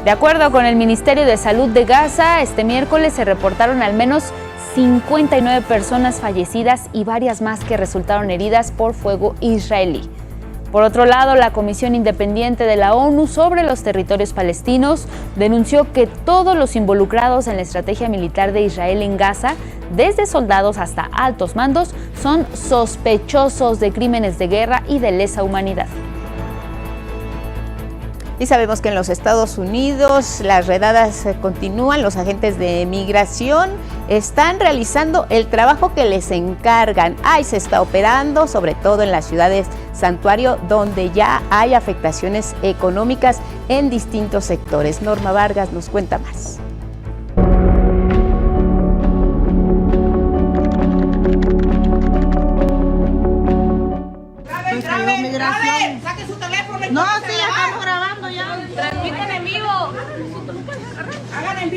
De acuerdo con el Ministerio de Salud de Gaza, este miércoles se reportaron al menos 59 personas fallecidas y varias más que resultaron heridas por fuego israelí. Por otro lado, la Comisión Independiente de la ONU sobre los territorios palestinos denunció que todos los involucrados en la estrategia militar de Israel en Gaza, desde soldados hasta altos mandos, son sospechosos de crímenes de guerra y de lesa humanidad. Y sabemos que en los Estados Unidos las redadas continúan, los agentes de migración están realizando el trabajo que les encargan. ICE está operando, sobre todo en las ciudades santuario, donde ya hay afectaciones económicas en distintos sectores. Norma Vargas nos cuenta más. Saquen su teléfono. No, sí, ya estamos grabando ya. Transmiten en vivo. Hagan en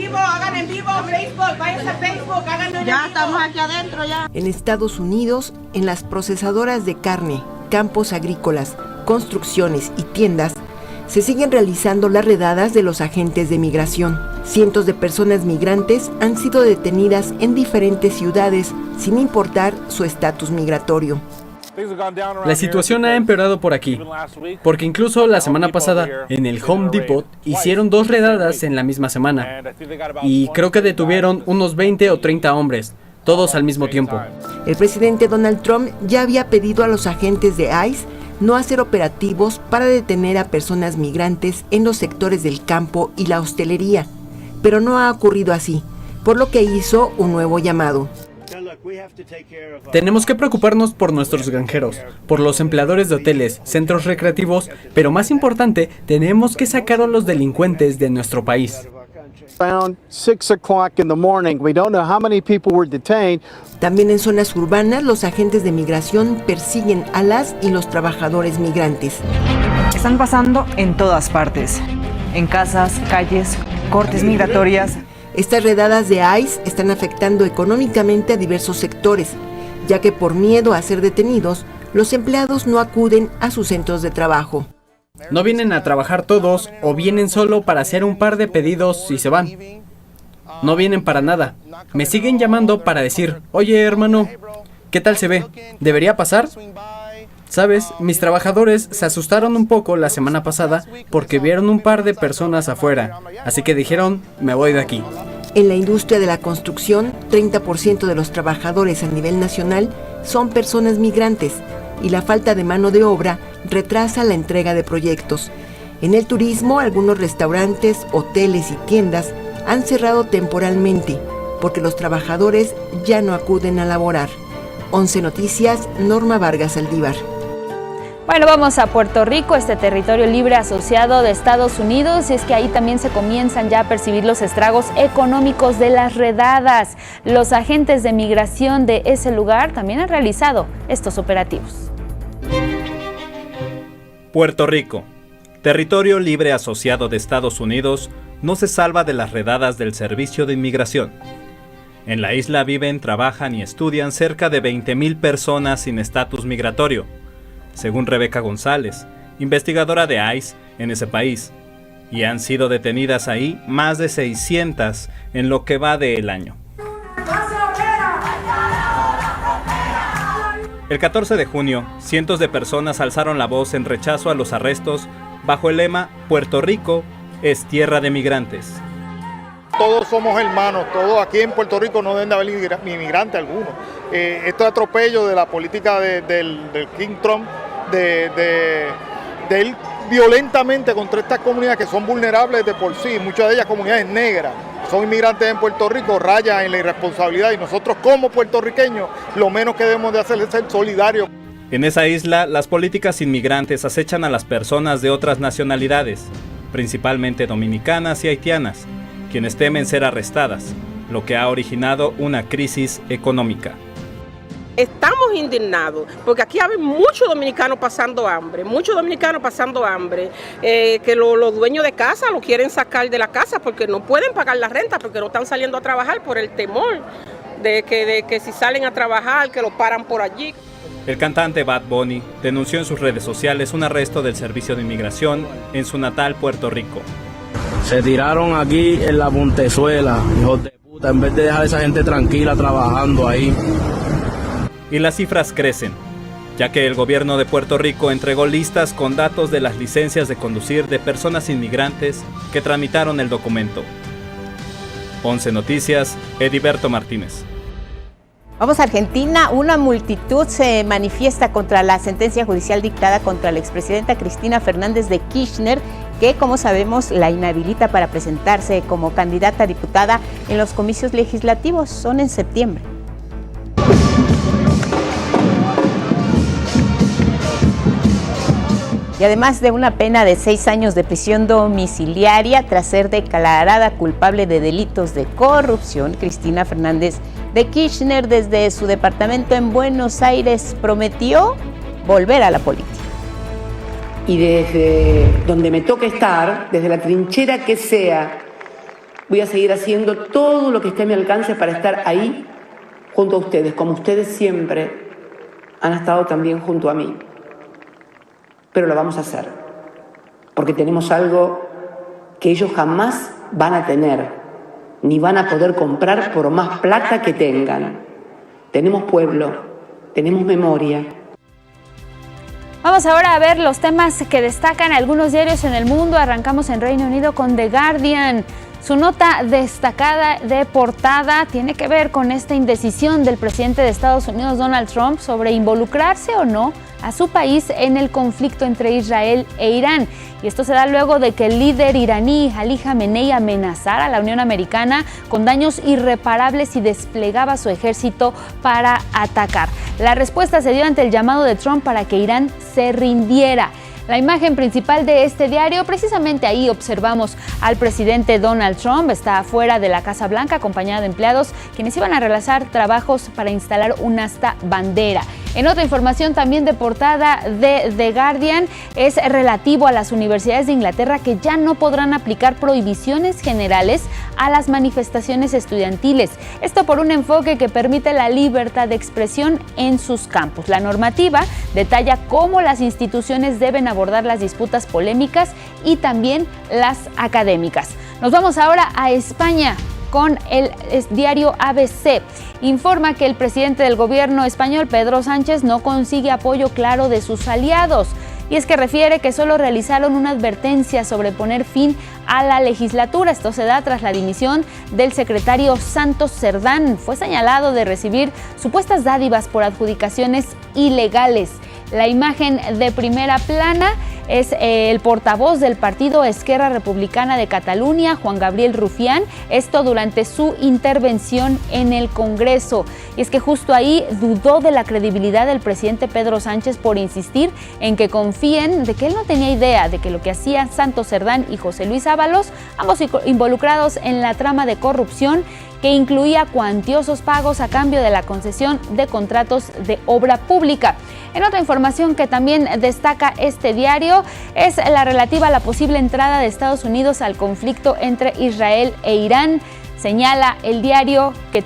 vivo, Facebook, váyanse a Facebook, háganlo en vivo. Ya estamos aquí adentro ya. En Estados Unidos, en las procesadoras de carne, campos agrícolas, construcciones y tiendas, se siguen realizando las redadas de los agentes de migración. Cientos de personas migrantes han sido detenidas en diferentes ciudades, sin importar su estatus migratorio. La situación ha empeorado por aquí, porque incluso la semana pasada en el Home Depot hicieron 2 redadas en la misma semana y creo que detuvieron unos 20 o 30 hombres, todos al mismo tiempo. El presidente Donald Trump ya había pedido a los agentes de ICE no hacer operativos para detener a personas migrantes en los sectores del campo y la hostelería, pero no ha ocurrido así, por lo que hizo un nuevo llamado. Tenemos que preocuparnos por nuestros granjeros, por los empleadores de hoteles, centros recreativos, pero más importante, tenemos que sacar a los delincuentes de nuestro país. También en zonas urbanas, los agentes de migración persiguen a las y los trabajadores migrantes. Están pasando en todas partes, en casas, calles, cortes migratorias. Estas redadas de ICE están afectando económicamente a diversos sectores, ya que por miedo a ser detenidos, los empleados no acuden a sus centros de trabajo. No vienen a trabajar todos o vienen solo para hacer un par de pedidos y se van. No vienen para nada. Me siguen llamando para decir, oye hermano, ¿qué tal se ve? ¿Debería pasar? Sabes, mis trabajadores se asustaron un poco la semana pasada porque vieron un par de personas afuera, así que dijeron, me voy de aquí. En la industria de la construcción, 30% de los trabajadores a nivel nacional son personas migrantes y la falta de mano de obra retrasa la entrega de proyectos. En el turismo, algunos restaurantes, hoteles y tiendas han cerrado temporalmente porque los trabajadores ya no acuden a laborar. 11 Noticias, Norma Vargas Aldívar. Bueno, vamos a Puerto Rico, este territorio libre asociado de Estados Unidos, y es que ahí también se comienzan ya a percibir los estragos económicos de las redadas. Los agentes de migración de ese lugar también han realizado estos operativos. Puerto Rico, territorio libre asociado de Estados Unidos, no se salva de las redadas del Servicio de Inmigración. En la isla viven, trabajan y estudian cerca de 20,000 personas sin estatus migratorio, según Rebeca González, investigadora de ICE en ese país, y han sido detenidas ahí más de 600 en lo que va del año. El 14 de junio, cientos de personas alzaron la voz en rechazo a los arrestos bajo el lema Puerto Rico es tierra de migrantes. Todos somos hermanos, todos aquí en Puerto Rico no deben de haber inmigrante alguno. Esto es atropello de la política del King Trump, de ir violentamente contra estas comunidades que son vulnerables de por sí, muchas de ellas comunidades negras, son inmigrantes en Puerto Rico, rayan en la irresponsabilidad, y nosotros como puertorriqueños lo menos que debemos de hacer es ser solidarios. En esa isla, las políticas inmigrantes acechan a las personas de otras nacionalidades, principalmente dominicanas y haitianas, quienes temen ser arrestadas, lo que ha originado una crisis económica. Estamos indignados porque aquí hay muchos dominicanos pasando hambre, que los dueños de casa lo quieren sacar de la casa porque no pueden pagar la renta, porque no están saliendo a trabajar por el temor de que si salen a trabajar, que lo paran por allí. El cantante Bad Bunny denunció en sus redes sociales un arresto del Servicio de Inmigración en su natal Puerto Rico. Se tiraron aquí en la Montezuela, hijos de puta, en vez de dejar a esa gente tranquila trabajando ahí. Y las cifras crecen. ya que el gobierno de Puerto Rico entregó listas con datos de las licencias de conducir de personas inmigrantes que tramitaron el documento. 11 Noticias, Ediberto Martínez. Vamos a Argentina. Una multitud se manifiesta contra la sentencia judicial dictada contra la expresidenta Cristina Fernández de Kirchner, que, como sabemos, la inhabilita para presentarse como candidata a diputada en los comicios legislativos. Son en septiembre. Y además de una pena de 6 años de prisión domiciliaria tras ser declarada culpable de delitos de corrupción, Cristina Fernández de Kirchner, desde su departamento en Buenos Aires, prometió volver a la política. Y desde donde me toque estar, desde la trinchera que sea, voy a seguir haciendo todo lo que esté a mi alcance para estar ahí junto a ustedes, como ustedes siempre han estado también junto a mí. Pero lo vamos a hacer, porque tenemos algo que ellos jamás van a tener, ni van a poder comprar por más plata que tengan. Tenemos pueblo, tenemos memoria. Vamos ahora a ver los temas que destacan algunos diarios en el mundo. Arrancamos en Reino Unido con The Guardian. Su nota destacada de portada tiene que ver con esta indecisión del presidente de Estados Unidos, Donald Trump, sobre involucrarse o no a su país en el conflicto entre Israel e Irán. Y esto se da luego de que el líder iraní Ali Khamenei amenazara a la Unión Americana con daños irreparables y desplegaba su ejército para atacar. La respuesta se dio ante el llamado de Trump para que Irán se rindiera. La imagen principal de este diario, precisamente ahí observamos al presidente Donald Trump. Está afuera de la Casa Blanca acompañado de empleados quienes iban a realizar trabajos para instalar un asta bandera. En otra información también de portada de The Guardian es relativo a las universidades de Inglaterra, que ya no podrán aplicar prohibiciones generales a las manifestaciones estudiantiles. Esto por un enfoque que permite la libertad de expresión en sus campus. La normativa detalla cómo las instituciones deben abordar las disputas polémicas y también las académicas. Nos vamos ahora a España con el diario ABC. Informa que el presidente del gobierno español, Pedro Sánchez, no consigue apoyo claro de sus aliados. Y es que refiere que solo realizaron una advertencia sobre poner fin a la legislatura. Esto se da tras la dimisión del secretario Santos Cerdán. Fue señalado de recibir supuestas dádivas por adjudicaciones ilegales. La imagen de primera plana es el portavoz del partido Esquerra Republicana de Cataluña, Juan Gabriel Rufián, esto durante su intervención en el Congreso. Y es que justo ahí dudó de la credibilidad del presidente Pedro Sánchez por insistir en que confíen de que él no tenía idea de que lo que hacían Santos Cerdán y José Luis Ábalos, ambos involucrados en la trama de corrupción, que incluía cuantiosos pagos a cambio de la concesión de contratos de obra pública. En otra información que también destaca este diario es la relativa a la posible entrada de Estados Unidos al conflicto entre Israel e Irán. Señala el diario que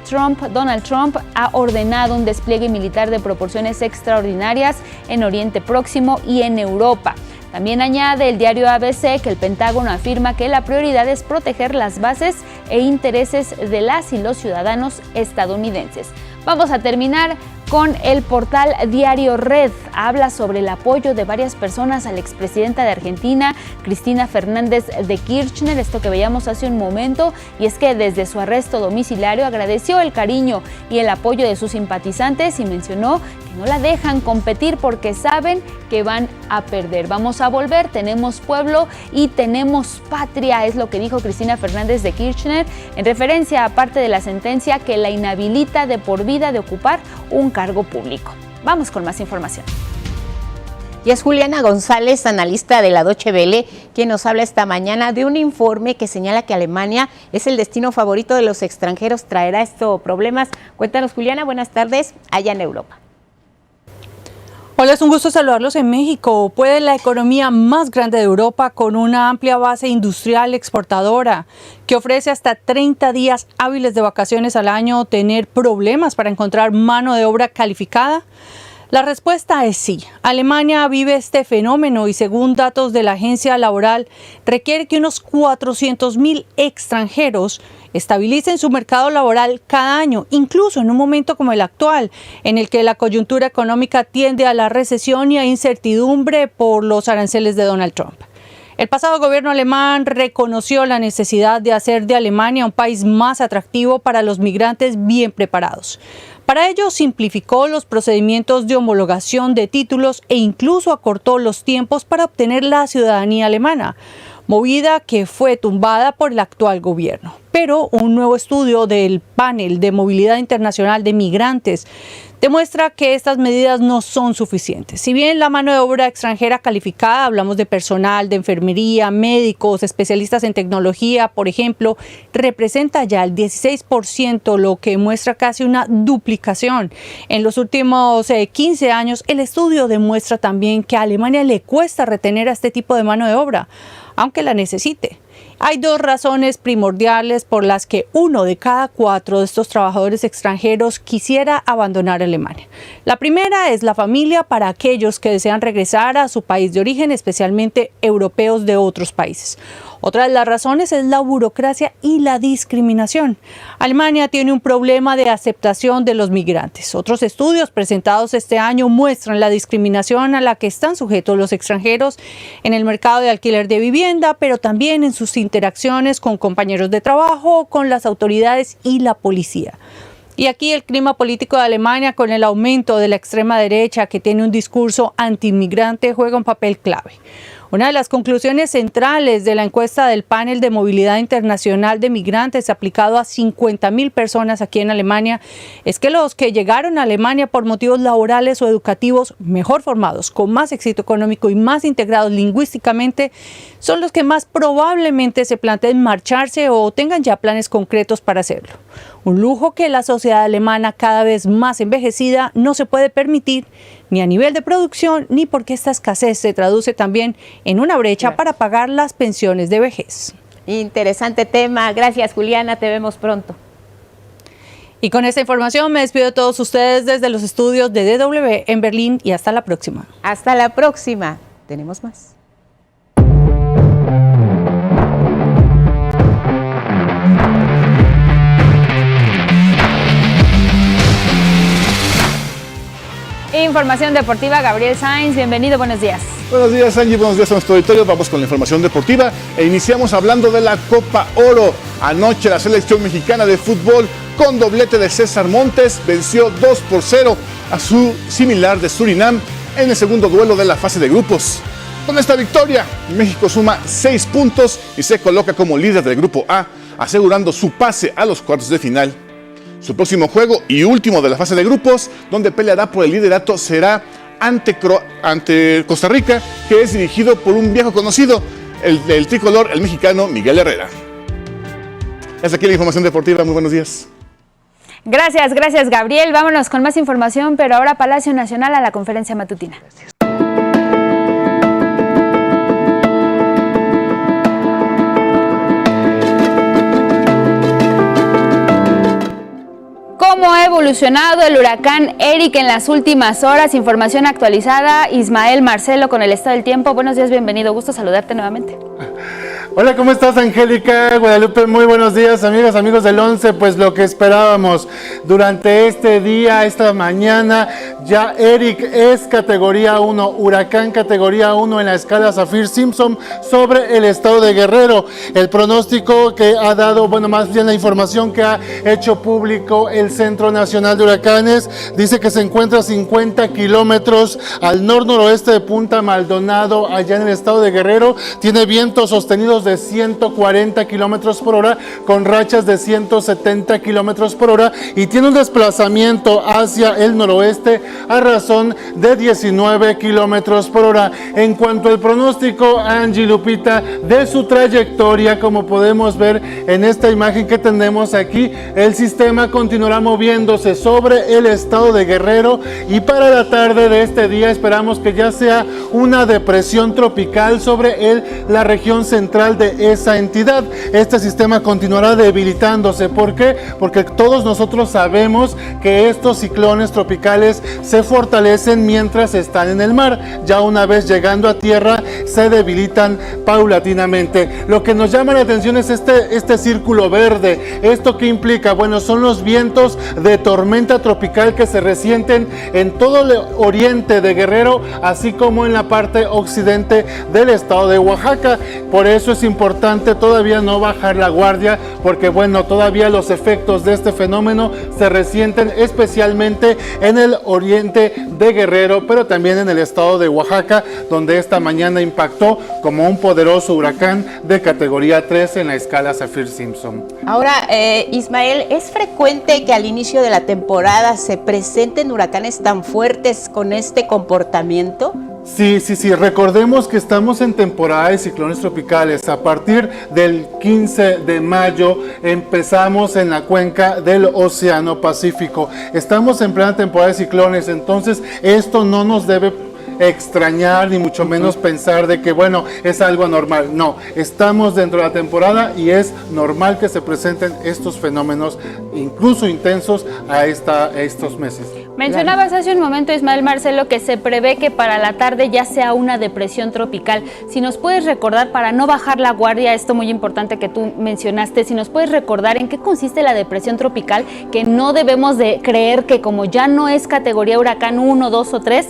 Donald Trump ha ordenado un despliegue militar de proporciones extraordinarias en Oriente Próximo y en Europa. También añade el diario ABC que el Pentágono afirma que la prioridad es proteger las bases e intereses de las y los ciudadanos estadounidenses. Vamos a terminar con el portal Diario Red. Habla sobre el apoyo de varias personas a la expresidenta de Argentina, Cristina Fernández de Kirchner, esto que veíamos hace un momento, y es que desde su arresto domiciliario agradeció el cariño y el apoyo de sus simpatizantes y mencionó que no la dejan competir porque saben que van a perder. Vamos a volver, tenemos pueblo y tenemos patria, es lo que dijo Cristina Fernández de Kirchner, en referencia a parte de la sentencia que la inhabilita de por vida de ocupar un cargo público. Vamos con más información. Y es Juliana González, analista de la Deutsche Welle, quien nos habla esta mañana de un informe que señala que Alemania es el destino favorito de los extranjeros. ¿Traerá esto problemas? Cuéntanos, Juliana, buenas tardes, allá en Europa. Hola, es un gusto saludarlos en México. ¿Puede la economía más grande de Europa, con una amplia base industrial exportadora, que ofrece hasta 30 días hábiles de vacaciones al año, tener problemas para encontrar mano de obra calificada? La respuesta es sí. Alemania vive este fenómeno y según datos de la agencia laboral, requiere que unos 400.000 extranjeros estabilicen su mercado laboral cada año, incluso en un momento como el actual, en el que la coyuntura económica tiende a la recesión y a incertidumbre por los aranceles de Donald Trump. El pasado gobierno alemán reconoció la necesidad de hacer de Alemania un país más atractivo para los migrantes bien preparados. Para ello, simplificó los procedimientos de homologación de títulos e incluso acortó los tiempos para obtener la ciudadanía alemana, movida que fue tumbada por el actual gobierno. Pero un nuevo estudio del Panel de Movilidad Internacional de Migrantes demuestra que estas medidas no son suficientes. Si bien la mano de obra extranjera calificada, hablamos de personal de enfermería, médicos, especialistas en tecnología, por ejemplo, representa ya el 16%, lo que muestra casi una duplicación. En los últimos 15 años, el estudio demuestra también que a Alemania le cuesta retener a este tipo de mano de obra, aunque la necesite. Hay dos razones primordiales por las que 1 de cada 4 de estos trabajadores extranjeros quisiera abandonar Alemania. La primera es la familia para aquellos que desean regresar a su país de origen, especialmente europeos de otros países. Otra de las razones es la burocracia y la discriminación. Alemania tiene un problema de aceptación de los migrantes. Otros estudios presentados este año muestran la discriminación a la que están sujetos los extranjeros en el mercado de alquiler de vivienda, pero también en sus interacciones con compañeros de trabajo, con las autoridades y la policía. Y aquí el clima político de Alemania, con el aumento de la extrema derecha que tiene un discurso antiinmigrante, juega un papel clave. Una de las conclusiones centrales de la encuesta del Panel de Movilidad Internacional de Migrantes aplicado a 50.000 personas aquí en Alemania es que los que llegaron a Alemania por motivos laborales o educativos mejor formados, con más éxito económico y más integrados lingüísticamente, son los que más probablemente se planteen marcharse o tengan ya planes concretos para hacerlo. Un lujo que la sociedad alemana, cada vez más envejecida, no se puede permitir ni a nivel de producción, ni porque esta escasez se traduce también en una brecha para pagar las pensiones de vejez. Interesante tema. Gracias, Juliana. Te vemos pronto. Y con esta información me despido de todos ustedes desde los estudios de DW en Berlín y hasta la próxima. Hasta la próxima. Tenemos más. Información deportiva, Gabriel Sainz, bienvenido, buenos días. Buenos días, Angie, buenos días a nuestro auditorio. Vamos con la información deportiva e iniciamos hablando de la Copa Oro. Anoche la selección mexicana de fútbol, con doblete de César Montes, venció 2-0 a su similar de Surinam en el segundo duelo de la fase de grupos. Con esta victoria, México suma 6 puntos y se coloca como líder del grupo A, asegurando su pase a los cuartos de final. Su próximo juego y último de la fase de grupos, donde peleará por el liderato, será ante Costa Rica, que es dirigido por un viejo conocido, el tricolor, el mexicano Miguel Herrera. Hasta aquí la información deportiva. Muy buenos días. Gracias, Gabriel. Vámonos con más información, pero ahora Palacio Nacional a la conferencia matutina. Gracias. ¿Cómo ha evolucionado el huracán Eric en las últimas horas? Información actualizada. Ismael Marcelo con el estado del tiempo. Buenos días, bienvenido. Gusto saludarte nuevamente. Hola, ¿cómo estás, Angélica? Guadalupe, muy buenos días, amigas, amigos del 11. Pues lo que esperábamos durante este día, esta mañana, ya Eric es categoría 1, huracán categoría 1 en la escala Saffir-Simpson sobre el estado de Guerrero. El pronóstico que ha dado, bueno, más bien la información que ha hecho público el Centro Nacional de Huracanes, dice que se encuentra a 50 kilómetros al noroeste de Punta Maldonado, allá en el estado de Guerrero. Tiene vientos sostenidos de 140 kilómetros por hora con rachas de 170 kilómetros por hora y tiene un desplazamiento hacia el noroeste a razón de 19 kilómetros por hora. En cuanto al pronóstico, Angie, Lupita, de su trayectoria, como podemos ver en esta imagen que tenemos aquí, el sistema continuará moviéndose sobre el estado de Guerrero y para la tarde de este día esperamos que ya sea una depresión tropical sobre la región central tropical de esa entidad. Este sistema continuará debilitándose. ¿Por qué? Porque todos nosotros sabemos que estos ciclones tropicales se fortalecen mientras están en el mar. Ya una vez llegando a tierra se debilitan paulatinamente. Lo que nos llama la atención es este círculo verde. ¿Esto qué implica? Bueno, son los vientos de tormenta tropical que se resienten en todo el oriente de Guerrero, así como en la parte occidente del estado de Oaxaca. Por eso es importante todavía no bajar la guardia, porque bueno, todavía los efectos de este fenómeno se resienten especialmente en el oriente de Guerrero, pero también en el estado de Oaxaca, donde esta mañana impactó como un poderoso huracán de categoría 3 en la escala Saffir-Simpson. Ahora, Ismael, ¿es frecuente que al inicio de la temporada se presenten huracanes tan fuertes con este comportamiento? Sí, recordemos que estamos en temporada de ciclones tropicales. A partir del 15 de mayo empezamos en la cuenca del Océano Pacífico. Estamos en plena temporada de ciclones, entonces esto no nos debe extrañar ni mucho menos pensar de que bueno, es algo anormal. No, estamos dentro de la temporada y es normal que se presenten estos fenómenos incluso intensos a estos meses. Mencionabas hace un momento, Ismael Marcelo, que se prevé que para la tarde ya sea una depresión tropical. Si nos puedes recordar, para no bajar la guardia, esto muy importante que tú mencionaste, si nos puedes recordar en qué consiste la depresión tropical, que no debemos de creer que como ya no es categoría huracán 1, 2 o 3,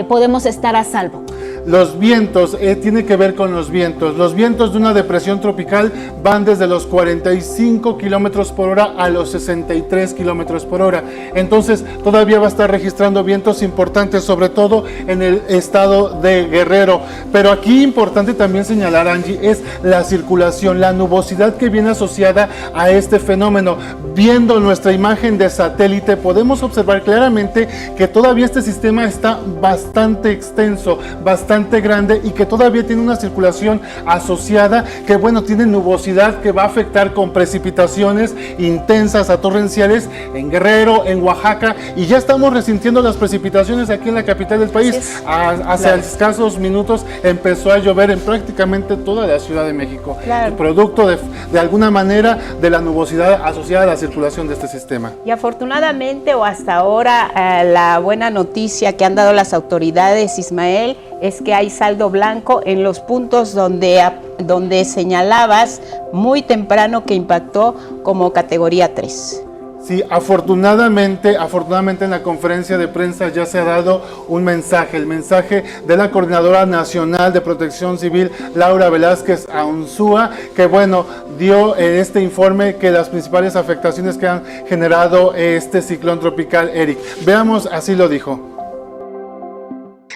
podemos estar a salvo. Los vientos, tiene que ver con los vientos. Los vientos de una depresión tropical van desde los 45 kilómetros por hora a los 63 kilómetros por hora. Entonces, todavía va a estar registrando vientos importantes, sobre todo en el estado de Guerrero. Pero aquí importante también señalar, Angie, es la circulación, la nubosidad que viene asociada a este fenómeno. Viendo nuestra imagen de satélite, podemos observar claramente que todavía este sistema está bastante extenso, bastante grande, y que todavía tiene una circulación asociada que bueno, tiene nubosidad que va a afectar con precipitaciones intensas a torrenciales en Guerrero, en Oaxaca, y ya estamos resintiendo las precipitaciones aquí en la capital del país. Hace escasos minutos empezó a llover en prácticamente toda la Ciudad de México, producto de alguna manera de la nubosidad asociada a la circulación de este sistema. Y afortunadamente, o hasta ahora, la buena noticia que han dado las autoridades, Ismael, es que hay saldo blanco en los puntos donde señalabas muy temprano que impactó como categoría 3. Sí, afortunadamente en la conferencia de prensa ya se ha dado un mensaje, el mensaje de la Coordinadora Nacional de Protección Civil, Laura Velázquez Aunzúa, que bueno, dio en este informe que las principales afectaciones que han generado este ciclón tropical Eric. Veamos, así lo dijo.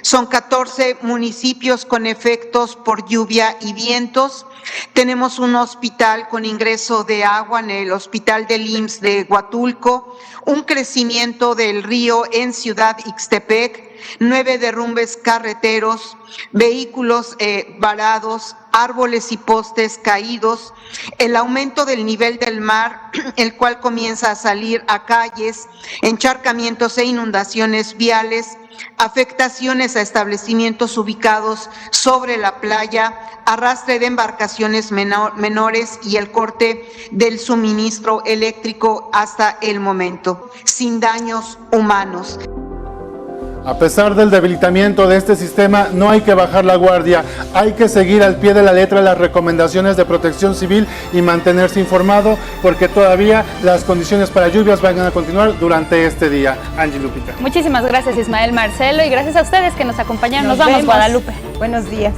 Son 14 municipios con efectos por lluvia y vientos. Tenemos un hospital con ingreso de agua en el hospital del IMSS de Huatulco, un crecimiento del río en Ciudad Ixtepec, 9 derrumbes carreteros, vehículos varados, árboles y postes caídos, el aumento del nivel del mar, el cual comienza a salir a calles, encharcamientos e inundaciones viales, afectaciones a establecimientos ubicados sobre la playa, arrastre de embarcaciones menores y el corte del suministro eléctrico hasta el momento, sin daños humanos. A pesar del debilitamiento de este sistema, no hay que bajar la guardia, hay que seguir al pie de la letra las recomendaciones de Protección Civil y mantenerse informado, porque todavía las condiciones para lluvias van a continuar durante este día. Angie, Lupita. Muchísimas gracias, Ismael Marcelo, y gracias a ustedes que nos acompañaron. Nos vamos, Guadalupe. Buenos días.